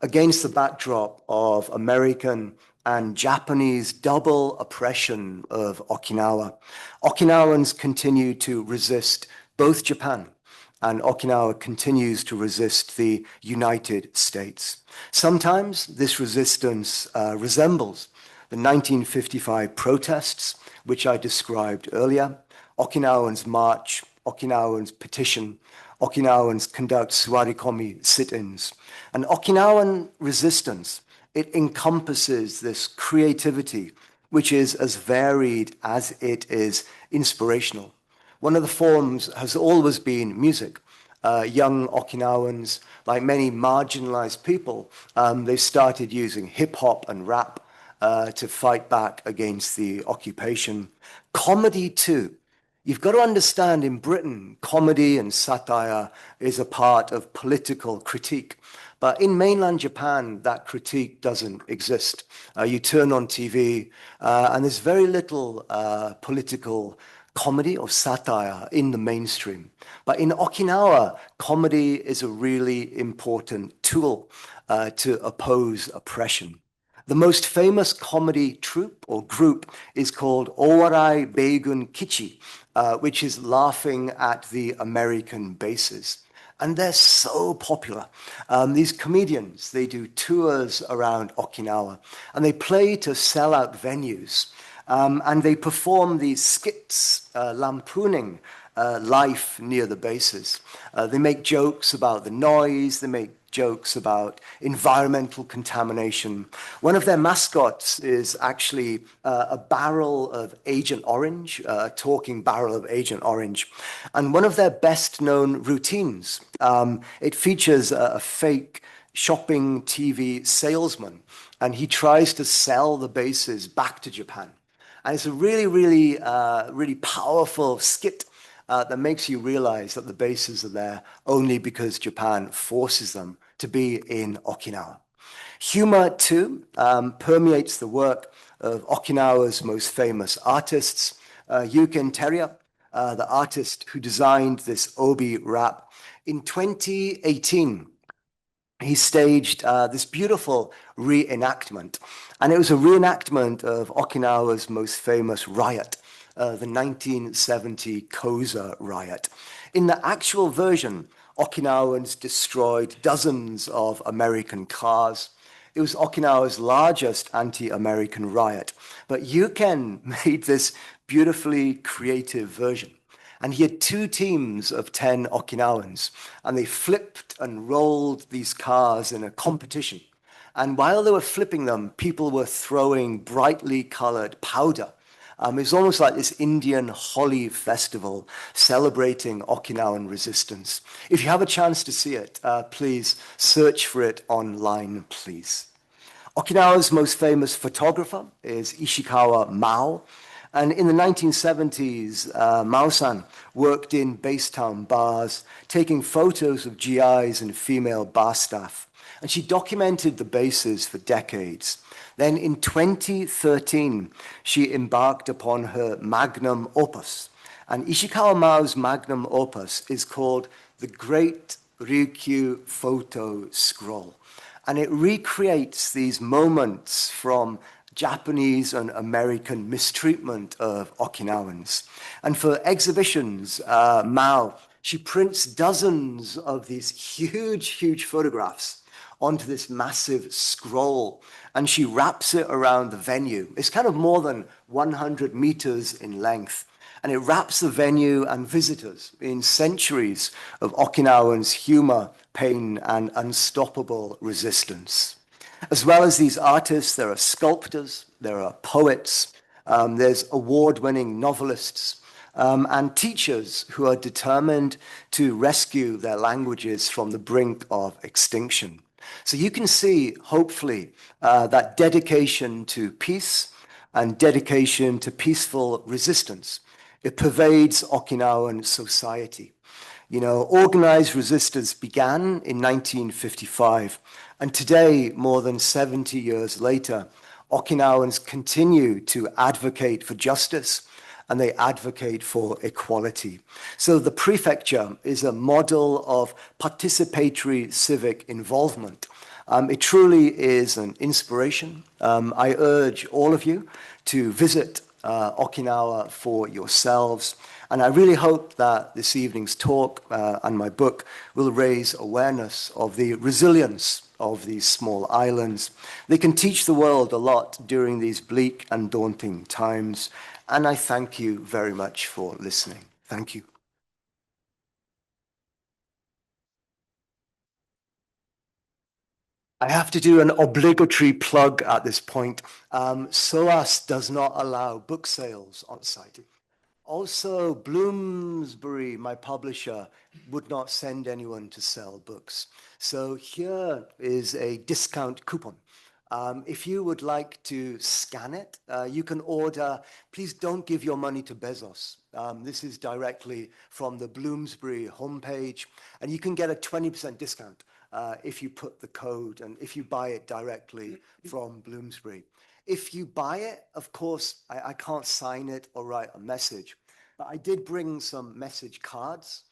against the backdrop of American and Japanese double oppression of Okinawa, Okinawans continue to resist both Japan and Okinawa continues to resist the United States. Sometimes this resistance resembles the 1955 protests, which I described earlier. Okinawans march, Okinawans petition, Okinawans conduct suarikomi sit-ins. And Okinawan resistance, it encompasses this creativity, which is as varied as it is inspirational. One of the forms has always been music. Young Okinawans, like many marginalized people, they started using hip hop and rap to fight back against the occupation. Comedy too. You've got to understand in Britain, comedy and satire is a part of political critique. But in mainland Japan, that critique doesn't exist. You turn on TV and there's very little political comedy or satire in the mainstream. But in Okinawa, comedy is a really important tool to oppose oppression. The most famous comedy troupe or group is called Owarai Beigun Kichi, which is laughing at the American bases. And they're so popular. These comedians, they do tours around Okinawa and they play to sell out venues. And they perform these skits lampooning life near the bases. They make jokes about the noise, they make jokes about environmental contamination. One of their mascots is actually a barrel of Agent Orange, a talking barrel of Agent Orange. And one of their best known routines, it features a fake shopping TV salesman, and he tries to sell the bases back to Japan. And it's a really powerful skit that makes you realize that the bases are there only because Japan forces them to be in Okinawa. Humor, too, permeates the work of Okinawa's most famous artists. Yuken Teria, the artist who designed this obi wrap. In 2018, he staged this beautiful reenactment. And it was a reenactment of Okinawa's most famous riot, the 1970 Koza riot. In the actual version, Okinawans destroyed dozens of American cars. It was Okinawa's largest anti-American riot. But Yuken made this beautifully creative version. And he had two teams of 10 Okinawans, and they flipped and rolled these cars in a competition. And while they were flipping them, people were throwing brightly colored powder. It was almost like this Indian Holi festival celebrating Okinawan resistance. If you have a chance to see it, please search for it online, please. Okinawa's most famous photographer is Ishikawa Mao. And in the 1970s, Mao-san worked in Basetown bars, taking photos of GIs and female bar staff. And she documented the bases for decades. Then in 2013, she embarked upon her magnum opus. And Ishikawa Mao's magnum opus is called The Great Ryukyu Photo Scroll. And it recreates these moments from Japanese and American mistreatment of Okinawans. And for exhibitions, Mao, she prints dozens of these huge, huge photographs onto this massive scroll, and she wraps it around the venue. It's kind of more than 100 meters in length, and it wraps the venue and visitors in centuries of Okinawans' humor, pain, and unstoppable resistance. As well as these artists, there are sculptors, there are poets, there's award-winning novelists, and teachers who are determined to rescue their languages from the brink of extinction. So you can see, hopefully, that dedication to peace and dedication to peaceful resistance. It pervades Okinawan society. You know, organized resistance began in 1955, and today, more than 70 years later, Okinawans continue to advocate for justice, and they advocate for equality. So the prefecture is a model of participatory civic involvement. It truly is an inspiration. I urge all of you to visit Okinawa for yourselves. And I really hope that this evening's talk and my book will raise awareness of the resilience of these small islands. They can teach the world a lot during these bleak and daunting times. And I thank you very much for listening. Thank you. I have to do an obligatory plug at this point. SOAS does not allow book sales on site. Also, Bloomsbury, my publisher, would not send anyone to sell books. So here is a discount coupon. If you would like to scan it, you can order. Please don't give your money to Bezos. This is directly from the Bloomsbury homepage, and you can get a 20% discount if you put the code and if you buy it directly from Bloomsbury. If you buy it, of course, I can't sign it or write a message, but I did bring some message cards.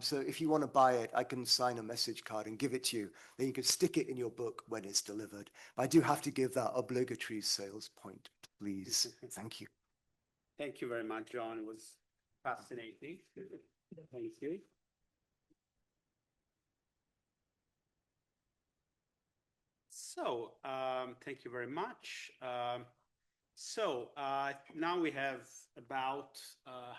So if you want to buy it, I can sign a message card and give it to you. Then you can stick it in your book when it's delivered. But I do have to give that obligatory sales point, please. Thank you. Thank you very much, John. It was fascinating. Thank you. So, thank you very much. Now we have about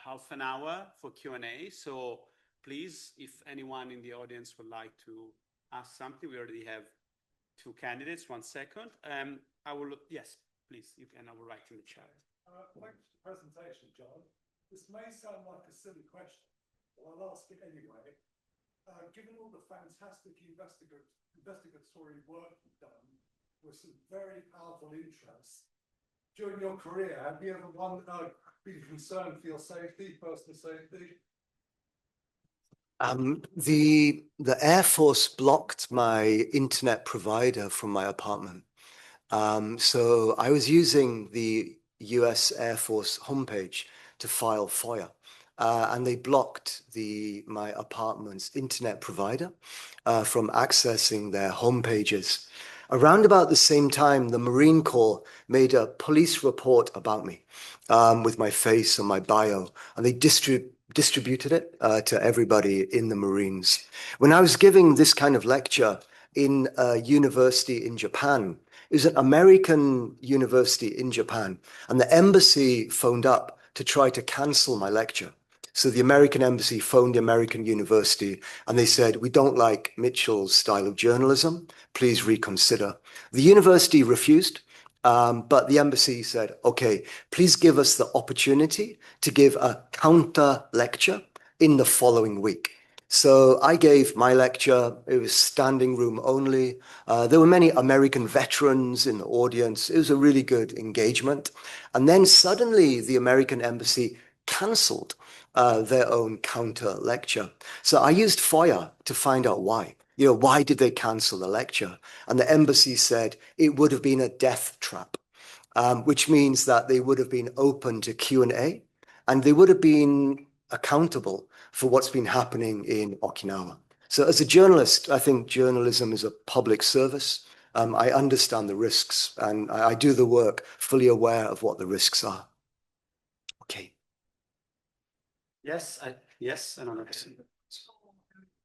half an hour for Q&A. So please, if anyone in the audience would like to ask something, we already have two candidates. 1 second. Yes, please, you can, I will write in the chat. Thanks for the presentation, John. This may sound like a silly question, but I'll ask it anyway. Given all the fantastic investigatory work you've done with some very powerful interests, during your career, have you ever been concerned for your safety, personal safety? The Air Force blocked my internet provider from my apartment. So I was using the US Air Force homepage to file FOIA. And they blocked my apartment's internet provider from accessing their homepages. Around about the same time, the Marine Corps made a police report about me with my face and my bio, and they distributed it to everybody in the Marines. When I was giving this kind of lecture in a university in Japan, it was an American university in Japan, and the embassy phoned up to try to cancel my lecture. So the American embassy phoned the American university and they said, "We don't like Mitchell's style of journalism. Please reconsider." The university refused, but the embassy said, "Okay, please give us the opportunity to give a counter lecture in the following week." So I gave my lecture. It was standing room only. There were many American veterans in the audience. It was a really good engagement. And then suddenly the American embassy canceled their own counter lecture. So I used FOIA to find out why. Why did they cancel the lecture? And the embassy said it would have been a death trap, which means that they would have been open to Q&A and they would have been accountable for what's been happening in Okinawa. So as a journalist, I think journalism is a public service. I understand the risks and I do the work fully aware of what the risks are. Okay. Yes, yes, I don't know.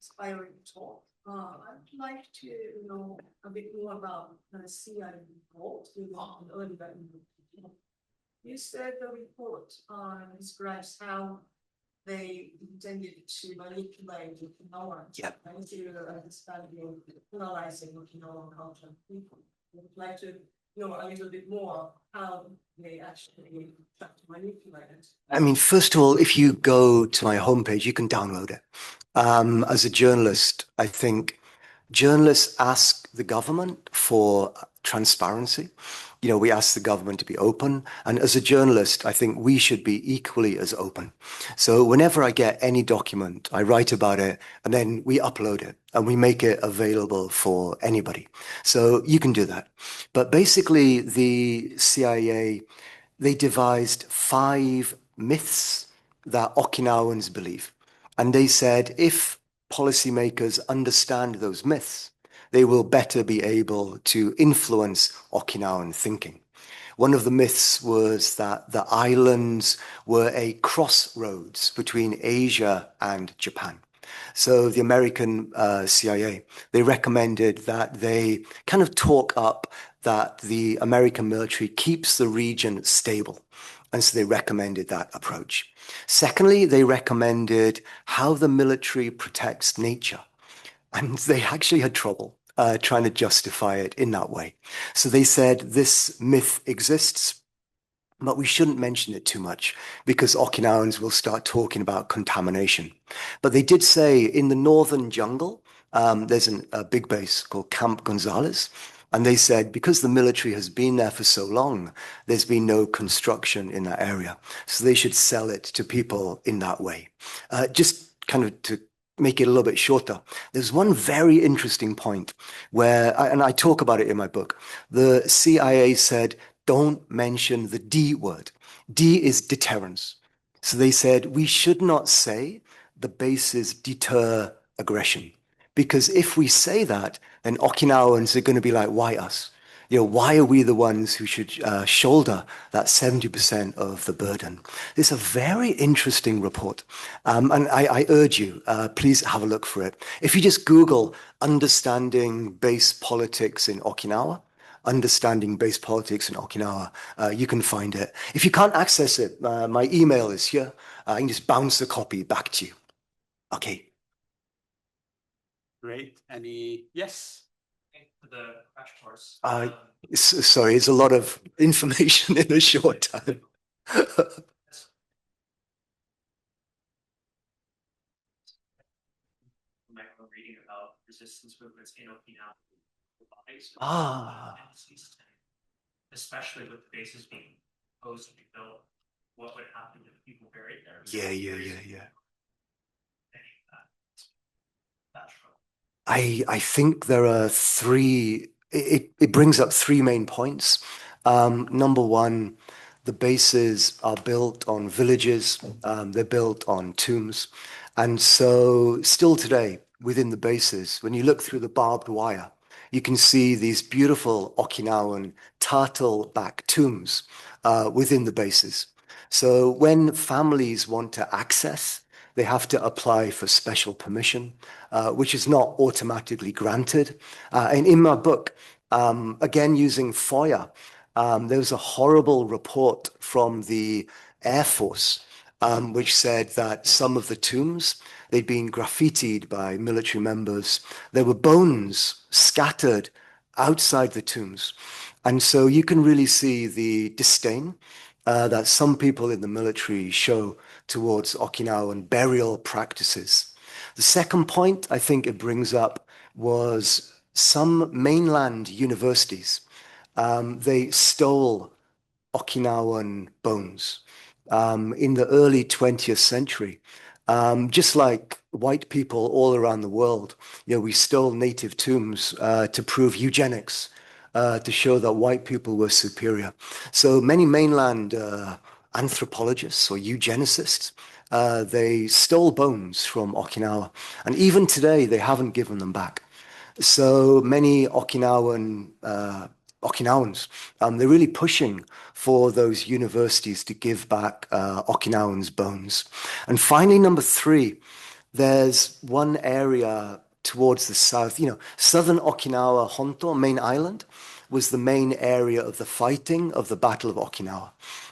Inspiring talk. I'd like to know a bit more about the CIA report earlier. You said the report describes how they intended to manipulate Okinawans. Yep. And to understand analyzing Okinawan culture people. I'd like to know a little bit more how they actually try to manipulate it. I mean, first of all, if you go to my homepage, you can download it. As a journalist, I think journalists ask the government for transparency. We ask the government to be open. And as a journalist, I think we should be equally as open. So whenever I get any document, I write about it and then we upload it and we make it available for anybody. So you can do that. But basically, the CIA, they devised 5 myths that Okinawans believe. And they said if policymakers understand those myths, they will better be able to influence Okinawan thinking. One of the myths was that the islands were a crossroads between Asia and Japan. So the American CIA, they recommended that they kind of talk up that the American military keeps the region stable. And so they recommended that approach. Secondly, they recommended how the military protects nature. And they actually had trouble trying to justify it in that way. So they said this myth exists, but we shouldn't mention it too much because Okinawans will start talking about contamination. But they did say in the northern jungle, there's a big base called Camp Gonzales. And they said because the military has been there for so long, there's been no construction in that area. So they should sell it to people in that way. Just kind of to make it a little bit shorter. There's one very interesting point where, and I talk about it in my book, the CIA said, don't mention the D word. D is deterrence. So they said, we should not say the bases deter aggression. Because if we say that, then Okinawans are going to be like, why us? Why are we the ones who should shoulder that 70% of the burden? It's a very interesting report. And I urge you, please have a look for it. If you just Google understanding base politics in Okinawa, you can find it. If you can't access it, my email is here. I can just bounce a copy back to you. Okay. Great. Yes? For the crash course. Sorry, it's a lot of information in a short time. Reading about resistance movements in Okinawa. Especially with the bases being proposed to be built, what would happen if people buried there? Yeah. I think there are 3, it brings up 3 main points. Number one, the bases are built on villages, they're built on tombs. And so still today, within the bases, when you look through the barbed wire, you can see these beautiful Okinawan turtle-back tombs within the bases. So when families want to access, they have to apply for special permission, which is not automatically granted. And in my book, again, using FOIA, there was a horrible report from the Air Force, which said that some of the tombs, they'd been graffitied by military members. There were bones scattered outside the tombs. And so you can really see the disdain that some people in the military show towards Okinawan burial practices. The second point I think it brings up was some mainland universities. They stole Okinawan bones in the early 20th century. Just like white people all around the world, we stole native tombs to prove eugenics, to show that white people were superior. So many mainland anthropologists or eugenicists, they stole bones from Okinawa. And even today, they haven't given them back. So many Okinawans, they're really pushing for those universities to give back Okinawans' bones. And finally, number three, there's one area towards the south, southern Okinawa, Honto, main island, was the main area of the fighting of the Battle of Okinawa.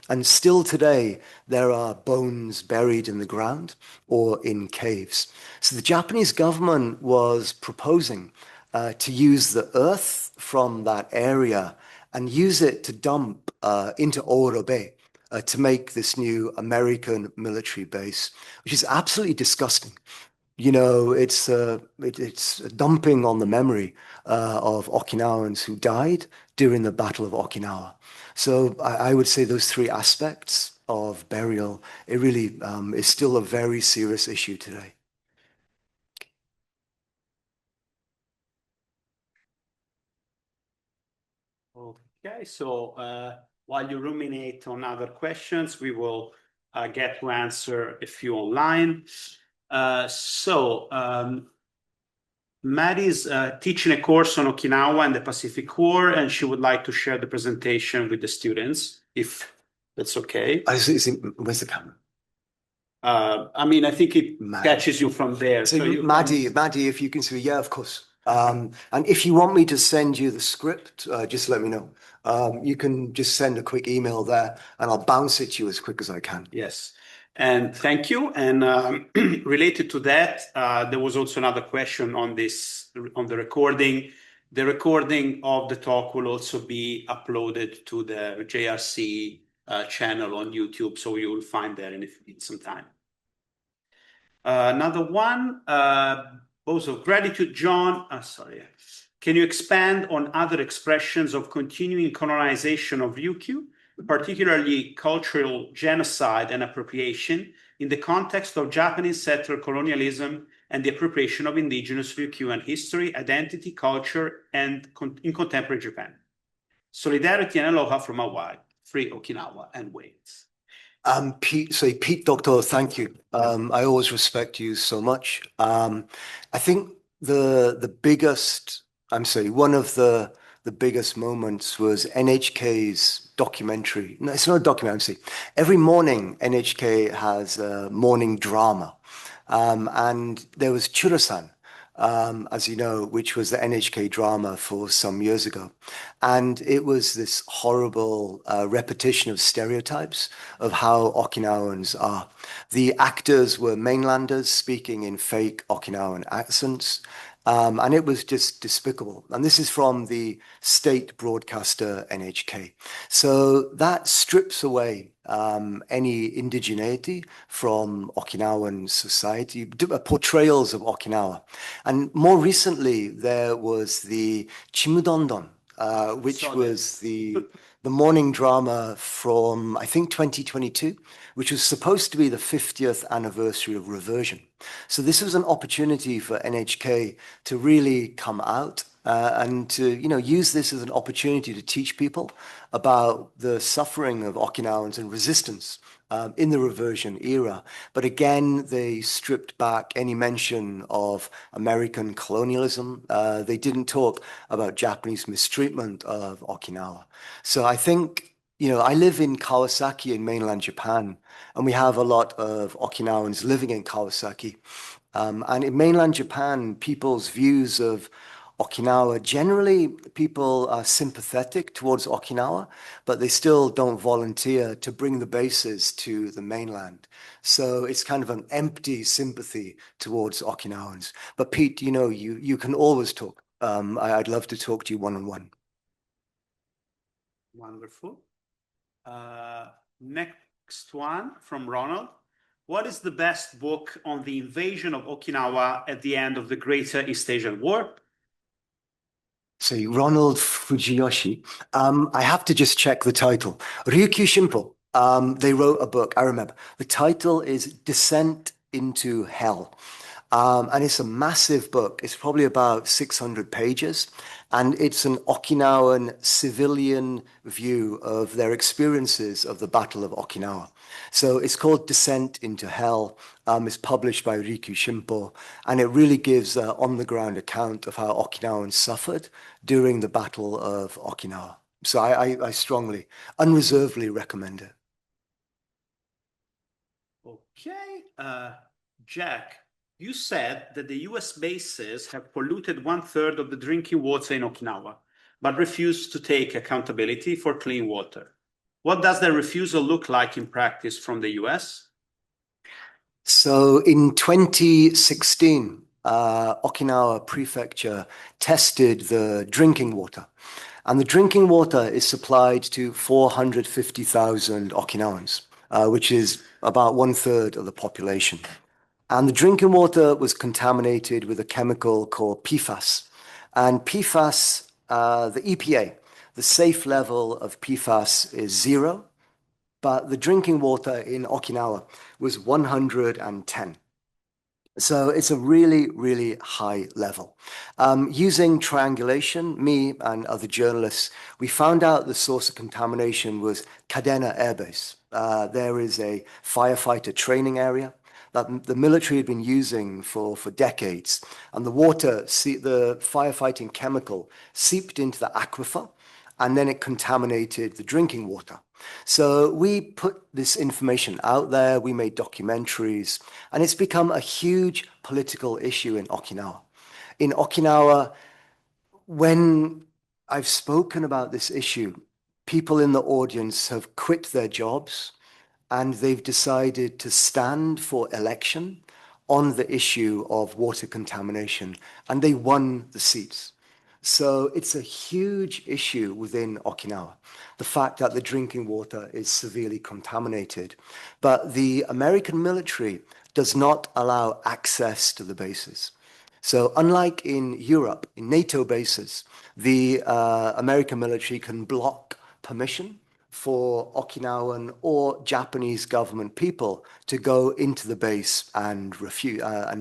And still today, there are bones buried in the ground or in caves. So the Japanese government was proposing to use the earth from that area and use it to dump into Oro Bay to make this new American military base, which is absolutely disgusting. It's a dumping on the memory of Okinawans who died during the Battle of Okinawa. So I would say those three aspects of burial, it really is still a very serious issue today. Okay, so while you ruminate on other questions, we will get to answer a few online. Maddie's teaching a course on Okinawa and the Pacific War, and she would like to share the presentation with the students, if that's okay. Where's the camera? I think it catches you from there. So Maddie, if you can see, yeah, of course. And if you want me to send you the script, just let me know. You can just send a quick email there and I'll bounce it to you as quick as I can. Yes. And thank you. And related to that, there was also another question on the recording. The recording of the talk will also be uploaded to the JRC channel on YouTube. So you will find that if you need some time. Another one, also gratitude, John. Sorry. Can you expand on other expressions of continuing colonization of Ryukyu, particularly cultural genocide and appropriation, in the context of Japanese settler colonialism and the appropriation of indigenous Ryukyuan history, identity, culture, and in contemporary Japan? Solidarity and aloha from Hawaii, free Okinawa, and wait. Pete, Doctor, thank you. I always respect you so much. I think one of the biggest moments was NHK's documentary. No, it's not a documentary. Every morning, NHK has a morning drama. And there was Chura-san, as you know, which was the NHK drama for some years ago. And it was this horrible repetition of stereotypes of how Okinawans are. The actors were mainlanders speaking in fake Okinawan accents. And it was just despicable. And this is from the state broadcaster NHK. So that strips away any indigeneity from Okinawan society, portrayals of Okinawa. And more recently, there was the Chimudondon, which was the morning drama from, I think, 2022, which was supposed to be the 50th anniversary of Reversion. So this was an opportunity for NHK to really come out and to use this as an opportunity to teach people about the suffering of Okinawans and resistance in the Reversion era. But again, they stripped back any mention of American colonialism. They didn't talk about Japanese mistreatment of Okinawa. So I think, I live in Kawasaki in mainland Japan, and we have a lot of Okinawans living in Kawasaki. And in mainland Japan, people's views of Okinawa, generally people are sympathetic towards Okinawa, but they still don't volunteer to bring the bases to the mainland. So it's kind of an empty sympathy towards Okinawans. But Pete, you can always talk. I'd love to talk to you one-on-one. Wonderful. Next one from Ronald. What is the best book on the invasion of Okinawa at the end of the Greater East Asian War? So Ronald Fujiyoshi. I have to just check the title. Ryukyu Shimpo. They wrote a book. I remember. The title is Descent into Hell. And it's a massive book. It's probably about 600 pages. And it's an Okinawan civilian view of their experiences of the Battle of Okinawa. So it's called Descent into Hell. It's published by Ryukyu Shimpo. And it really gives an on-the-ground account of how Okinawans suffered during the Battle of Okinawa. So I strongly, unreservedly recommend it. Okay. Jack, you said that the US bases have polluted 1/3 of the drinking water in Okinawa, but refused to take accountability for clean water. What does their refusal look like in practice from the US? So in 2016, Okinawa Prefecture tested the drinking water. And the drinking water is supplied to 450,000 Okinawans, which is about 1/3 of the population. And the drinking water was contaminated with a chemical called PFAS. And PFAS, the EPA, the safe level of PFAS is 0, but the drinking water in Okinawa was 110. So it's a really, really high level. Using triangulation, me and other journalists, we found out the source of contamination was Kadena Air Base. There is a firefighter training area that the military had been using for decades. And the water, the firefighting chemical seeped into the aquifer, and then it contaminated the drinking water. So we put this information out there, we made documentaries, and it's become a huge political issue in Okinawa. In Okinawa, when I've spoken about this issue, people in the audience have quit their jobs and they've decided to stand for election on the issue of water contamination, and they won the seats. So it's a huge issue within Okinawa, the fact that the drinking water is severely contaminated. But the American military does not allow access to the bases. So unlike in Europe, in NATO bases, the American military can block permission for Okinawan or Japanese government people to go into the base and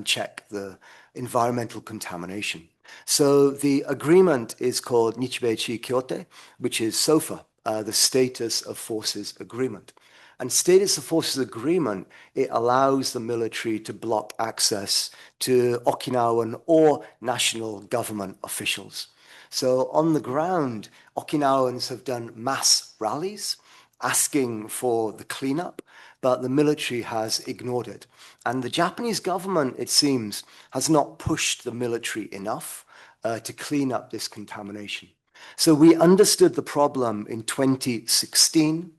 check the environmental contamination. So the agreement is called Nichibeichi Kyote, which is SOFA, the Status of Forces Agreement. And Status of Forces Agreement, it allows the military to block access to Okinawan or national government officials. So on the ground, Okinawans have done mass rallies asking for the cleanup, but the military has ignored it. And the Japanese government, it seems, has not pushed the military enough to clean up this contamination. So we understood the problem in 2016.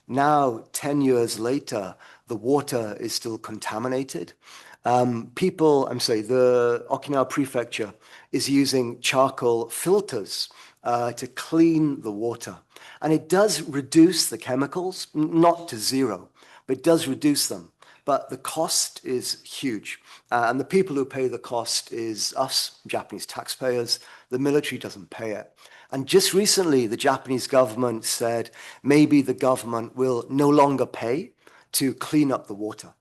Now, 10 years later, the water is still contaminated. The Okinawa Prefecture is using charcoal filters to clean the water. And it does reduce the chemicals, not to 0, but it does reduce them. But the cost is huge. And the people who pay the cost is us, Japanese taxpayers. The military doesn't pay it. And just recently, the Japanese government said maybe the government will no longer pay to clean up the water.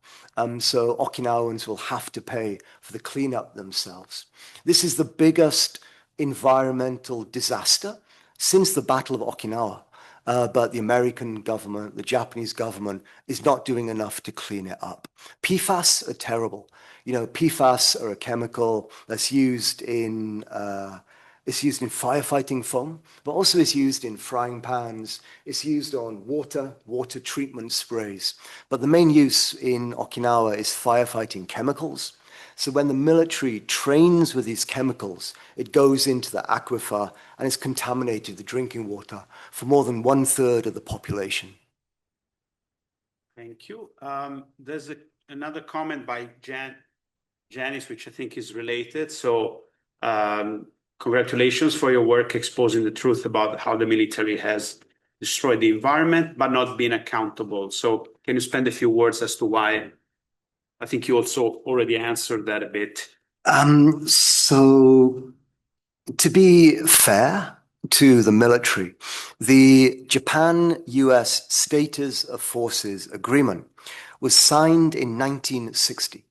So Okinawans will have to pay for the cleanup themselves. This is the biggest environmental disaster since the Battle of Okinawa. But the American government, the Japanese government is not doing enough to clean it up. PFAS are terrible. You know, PFAS are a chemical that's used in firefighting foam, but also is used in frying pans. It's used on water treatment sprays. But the main use in Okinawa is firefighting chemicals. So when the military trains with these chemicals, it goes into the aquifer and it's contaminated the drinking water for more than 1/3 of the population. Thank you. There's another comment by Janice, which I think is related. So congratulations for your work exposing the truth about how the military has destroyed the environment, but not been accountable. So can you spend a few words as to why I think you also already answered that a bit. So to be fair to the military, the Japan-US Status of Forces Agreement was signed in 1960.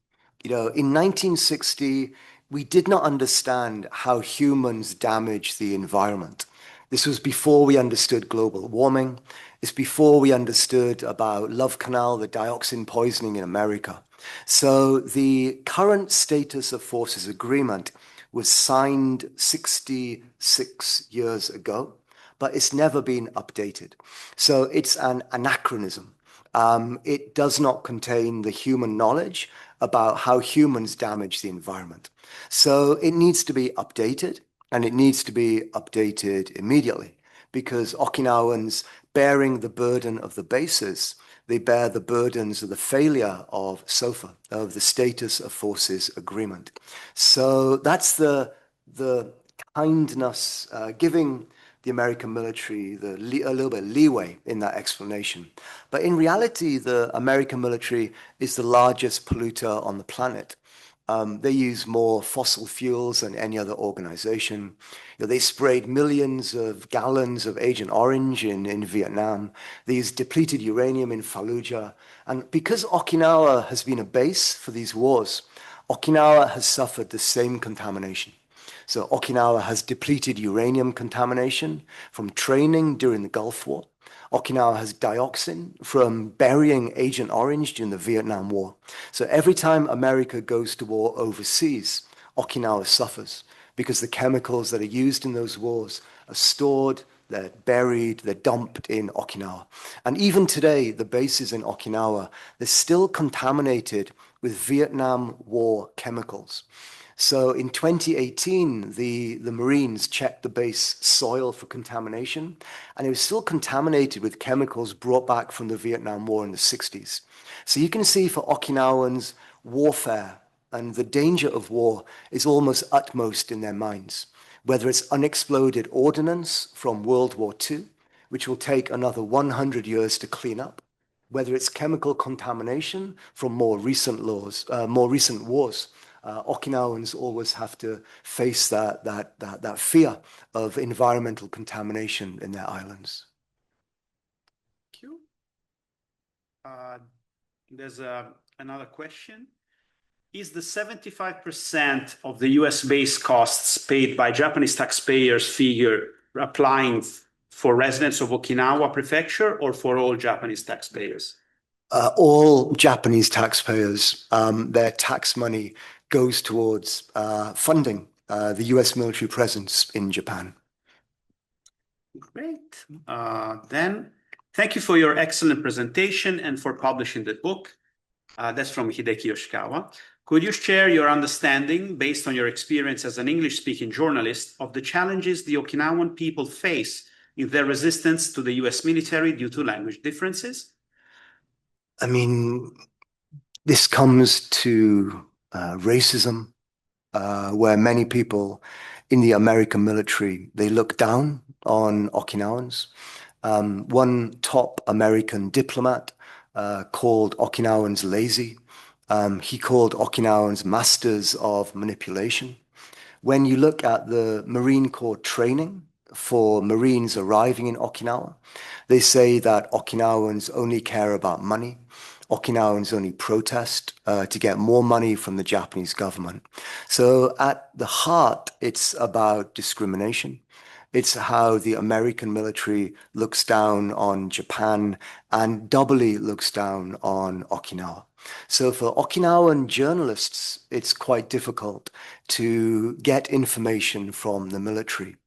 In 1960, we did not understand how humans damage the environment. This was before we understood global warming. It's before we understood about Love Canal, the dioxin poisoning in America. So the current Status of Forces Agreement was signed 66 years ago, but it's never been updated. So it's an anachronism. It does not contain the human knowledge about how humans damage the environment. So it needs to be updated, and it needs to be updated immediately, because Okinawans bearing the burden of the bases, they bear the burdens of the failure of SOFA, of the Status of Forces Agreement. So that's the kindness, giving the American military a little bit of leeway in that explanation. But in reality, the American military is the largest polluter on the planet. They use more fossil fuels than any other organization. They sprayed millions of gallons of Agent Orange in Vietnam. They use depleted uranium in Fallujah. And because Okinawa has been a base for these wars, Okinawa has suffered the same contamination. So Okinawa has depleted uranium contamination from training during the Gulf War. Okinawa has dioxin from burying Agent Orange during the Vietnam War. So every time America goes to war overseas, Okinawa suffers because the chemicals that are used in those wars are stored, they're buried, they're dumped in Okinawa. And even today, the bases in Okinawa, they're still contaminated with Vietnam War chemicals. So in 2018, the Marines checked the base soil for contamination, and it was still contaminated with chemicals brought back from the Vietnam War in the 60s. So you can see for Okinawans, warfare and the danger of war is almost utmost in their minds, whether it's unexploded ordnance from World War II, which will take another 100 years to clean up, whether it's chemical contamination from more recent wars. Okinawans always have to face that fear of environmental contamination in their islands. Thank you. There's another question. Is the 75% of the US base costs paid by Japanese taxpayers figure applying for residents of Okinawa Prefecture or for all Japanese taxpayers? All Japanese taxpayers, their tax money goes towards funding the US military presence in Japan. Great. Then, thank you for your excellent presentation and for publishing the book. That's from Hideki Yoshikawa. Could you share your understanding, based on your experience as an English-speaking journalist, of the challenges the Okinawan people face in their resistance to the US military due to language differences? I mean, this comes to racism, where many people in the American military, they look down on Okinawans. One top American diplomat called Okinawans lazy. He called Okinawans masters of manipulation. When you look at the Marine Corps training for Marines arriving in Okinawa, they say that Okinawans only care about money. Okinawans only protest to get more money from the Japanese government. So at the heart, it's about discrimination. It's how the American military looks down on Japan and doubly looks down on Okinawa. So for Okinawan journalists, it's quite difficult to get information from the military.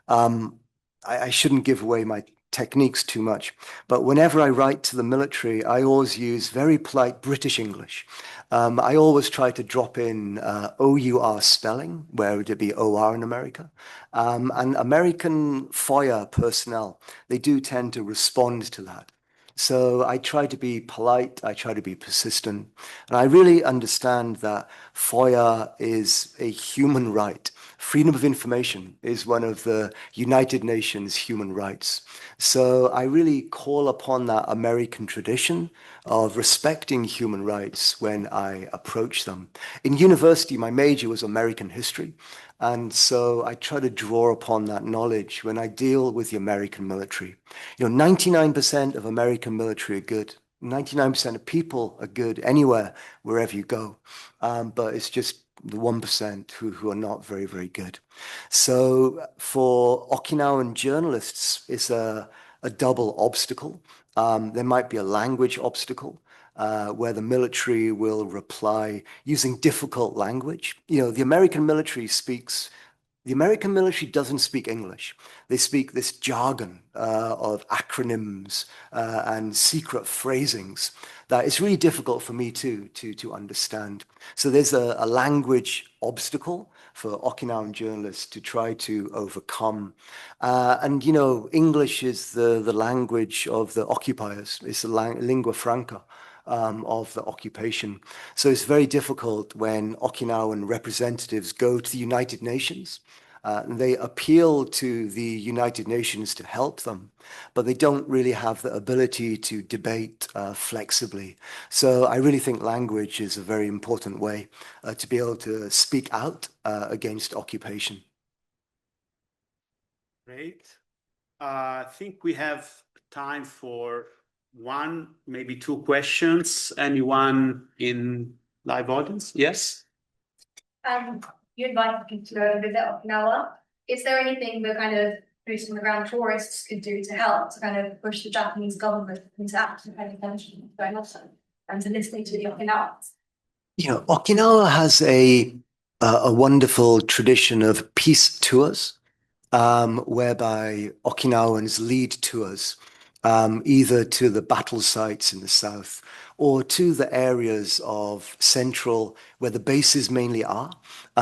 I shouldn't give away my techniques too much, but whenever I write to the military, I always use very polite British English. I always try to drop in OUR spelling, where would it be OR in America? And American FOIA personnel, they do tend to respond to that. So I try to be polite, I try to be persistent, and I really understand that FOIA is a human right freedom of information is one of the United Nations human rights. So I really call upon that American tradition of respecting human rights when I approach them. In university, my major was American history. And so I try to draw upon that knowledge when I deal with the American military. 99% of American military are good. 99% of people are good anywhere, wherever you go. But it's just the 1% who are not very, very good. So for Okinawan journalists, it's a double obstacle. There might be a language obstacle. Where the military will reply using difficult language. The American military doesn't speak English. They speak this jargon of acronyms and secret phrasings that it's really difficult for me to understand. So there's a language obstacle for Okinawan journalists to try to overcome. And English is the language of the occupiers. It's the lingua franca of the occupation. So it's very difficult when Okinawan representatives go to the United Nations. They appeal to the United Nations to help them, but they don't really have the ability to debate flexibly. So I really think language is a very important way to be able to speak out against occupation. Great. I think we have time for one, maybe two questions. Anyone in live audience? Yes? You invited people to visit Okinawa. Is there anything the kind of boots on the ground tourists could do to help to kind of push the Japanese government into act and pay attention to going on and to listening to the Okinawans? Okinawa has a wonderful tradition of peace tours, whereby Okinawans lead tours either to the battle sites in the south or to the areas of central where the bases mainly are.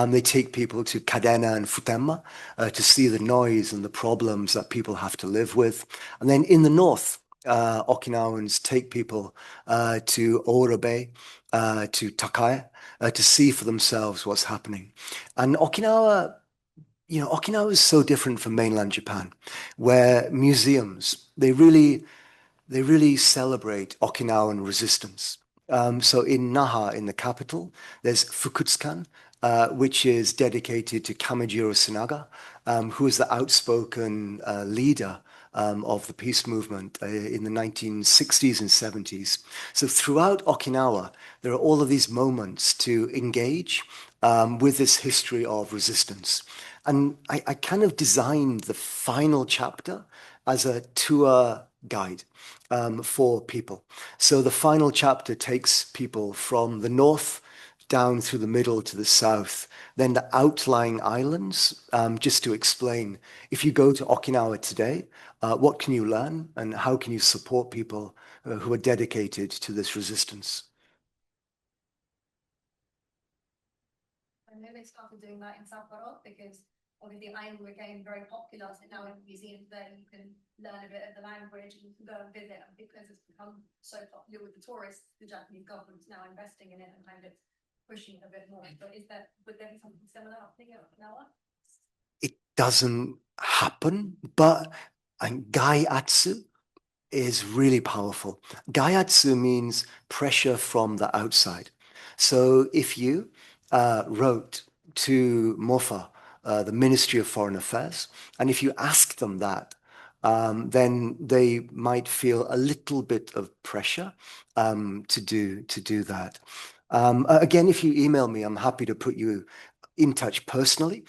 They take people to Kadena and Futenma to see the noise and the problems that people have to live with. And then in the north, Okinawans take people to Orobe, to Takai, to see for themselves what's happening. And Okinawa is so different from mainland Japan, where museums, they really celebrate Okinawan resistance. So in Naha, in the capital, there's Fukutsukan, which is dedicated to Kamijiro Sinaga, who is the outspoken leader of the peace movement in the 1960s and 70s. So throughout Okinawa, there are all of these moments to engage with this history of resistance. And I kind of designed the final chapter as a tour guide for people. So the final chapter takes people from the north down through the middle to the south, then the outlying islands, just to explain, if you go to Okinawa today, what can you learn and how can you support people who are dedicated to this resistance? I know they started doing that in Sapporo because obviously Ainu became very popular. So now in museums there you can learn a bit of the language and you can go and visit. And because it's become so popular with the tourists, the Japanese government is now investing in it and kind of pushing it a bit more. But would there be something similar happening at Okinawa? It doesn't happen, but Gaiatsu is really powerful. Gaiatsu means pressure from the outside. So if you wrote to MOFA, the Ministry of Foreign Affairs, and if you ask them that, then they might feel a little bit of pressure to do that. Again, if you email me, I'm happy to put you in touch personally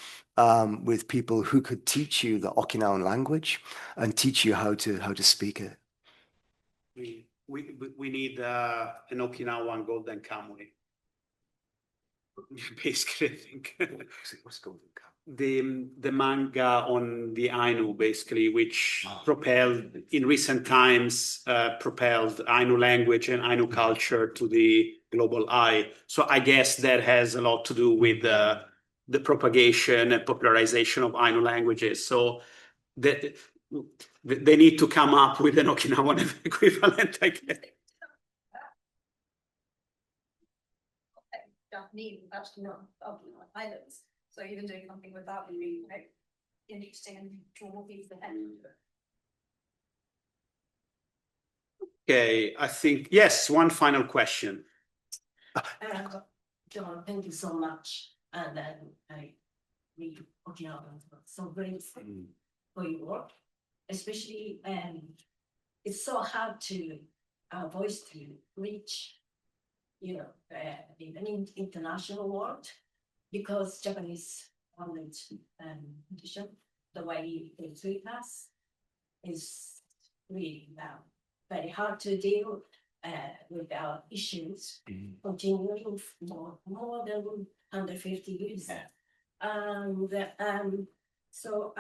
with people who could teach you the Okinawan language and teach you how to speak it. We need an Okinawan Golden Kamuy. Basically, I think. What's Golden Kamuy? The manga on the Ainu, basically, which propelled in recent times propelled Ainu language and Ainu culture to the global eye. So I guess that has a lot to do with the propagation and popularization of Ainu languages. So they need to come up with an Okinawan equivalent, I guess. Japanese, actually not Okinawan islands. So even doing something with that would be like interesting and normal things to head. Okay, I think, yes, one final question. John, thank you so much. And then we Okinawans are so grateful for your work, especially it's so hard to our voice to reach, you know, in an international world because Japanese language tradition, the way they treat us is really very hard to deal with our issues continuing for more than 150 years. So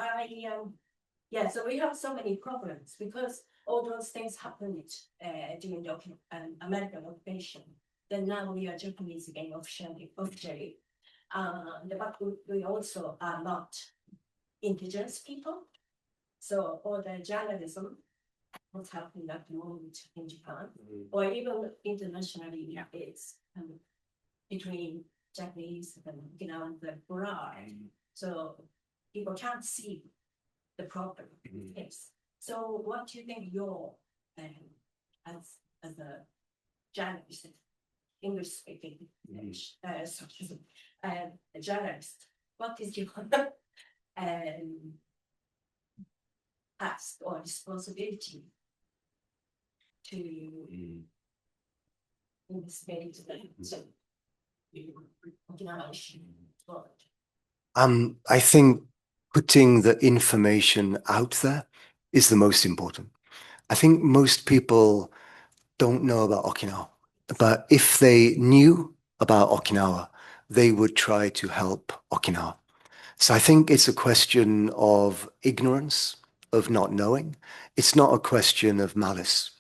so we have so many problems because all those things happened during the American occupation. Then now we are Japanese again officially. But we also are not indigenous people. So all the journalism, what's happening at the moment in Japan, or even internationally, is between Japanese and Okinawans and blurred. So people can't see the problem. Yes. So what do you think your as a journalist, English speaking journalist, what is your task or responsibility to investigate the Okinawa issue? I think putting the information out there is the most important. I think most people don't know about Okinawa, but if they knew about Okinawa, they would try to help Okinawa. So I think it's a question of ignorance, of not knowing. It's not a question of malice.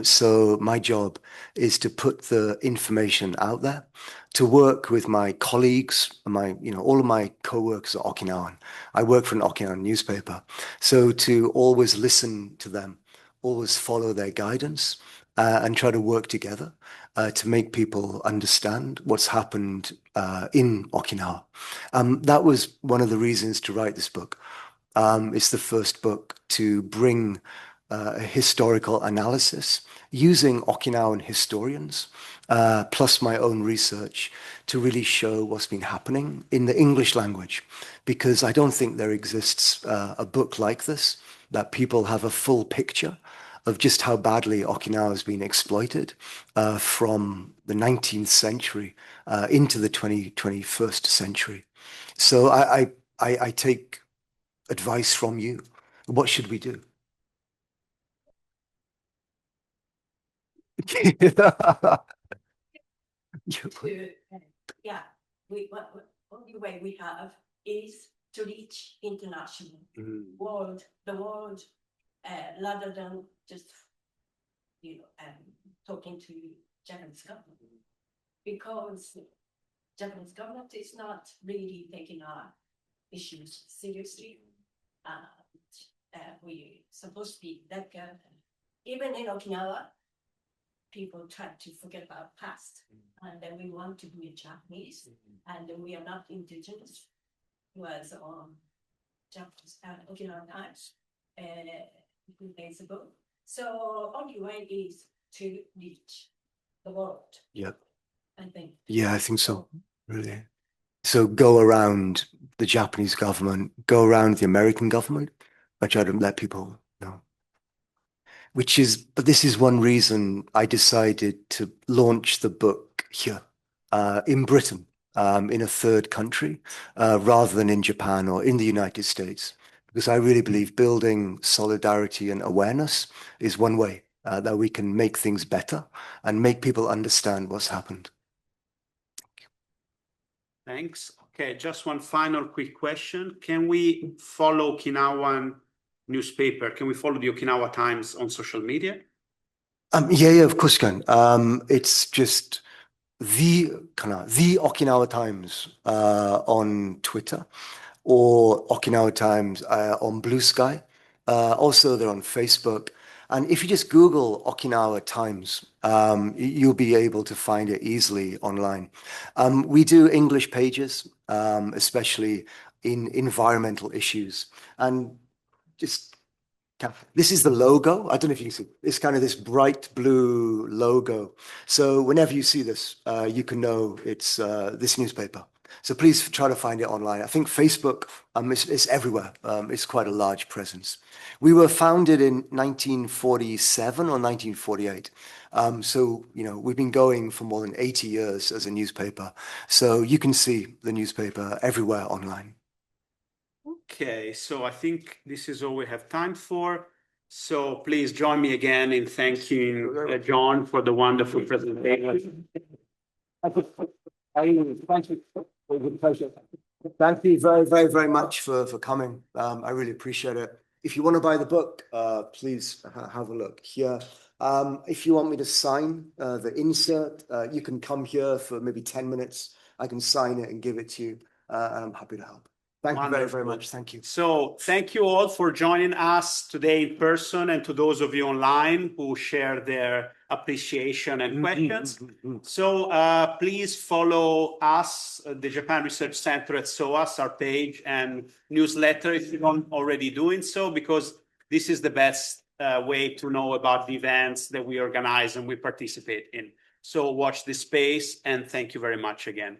So my job is to put the information out there, to work with my colleagues, all of my co-workers are Okinawan. I work for an Okinawan newspaper. So to always listen to them, always follow their guidance, and try to work together to make people understand what's happened in Okinawa. That was one of the reasons to write this book. It's the first book to bring a historical analysis using Okinawan historians, plus my own research to really show what's been happening in the English language, because I don't think there exists a book like this, that people have a full picture of just how badly Okinawa has been exploited from the 19th century into the 21st century. So I take advice from you. What should we do? Only way we have is to reach international world, the world, rather than just talking to Japanese government, because Japanese government is not really taking our issues seriously. We supposed to be like even in Okinawa, people try to forget about past, and then we want to be Japanese, and we are not indigenous. Was on Japanese Okinawa Times a few days ago. So only way is to reach the world. Yep. I think. Yeah, I think so. Really. So go around the Japanese government, go around the American government. I try to let people know. But this is one reason I decided to launch the book here in Britain, in a third country, rather than in Japan or in the United States, because I really believe building solidarity and awareness is one way that we can make things better and make people understand what's happened. Thanks. Okay, just one final quick question. Can we follow Okinawan newspaper? Can we follow the Okinawa Times on social media? Yeah, of course you can. It's just the Okinawa Times on Twitter, or Okinawa Times on Blue Sky. Also, they're on Facebook. And if you just Google Okinawa Times, you'll be able to find it easily online. We do English pages, especially in environmental issues. And just this is the logo. I don't know if you can see. It's kind of this bright blue logo. So whenever you see this, you can know it's this newspaper. So please try to find it online. I think Facebook, it's everywhere. It's quite a large presence. We were founded in 1947 or 1948. So, you know, we've been going for more than 80 years as a newspaper. So you can see the newspaper everywhere online. Okay, so I think this is all we have time for. So please join me again in thanking Jon for the wonderful presentation. Thank you. It was a pleasure. Thank you very, very, very much for coming. I really appreciate it. If you want to buy the book, please have a look here. If you want me to sign the insert, you can come here for maybe 10 minutes. I can sign it and give it to you, and I'm happy to help. Thank you very, very much. Thank you. So thank you all for joining us today in person, and to those of you online who share their appreciation and questions. So please follow us, the Japan Research Center at SOAS, our page and newsletter if you don't already doing so, because this is the best way to know about the events that we organize and we participate in. So watch this space, and thank you very much again.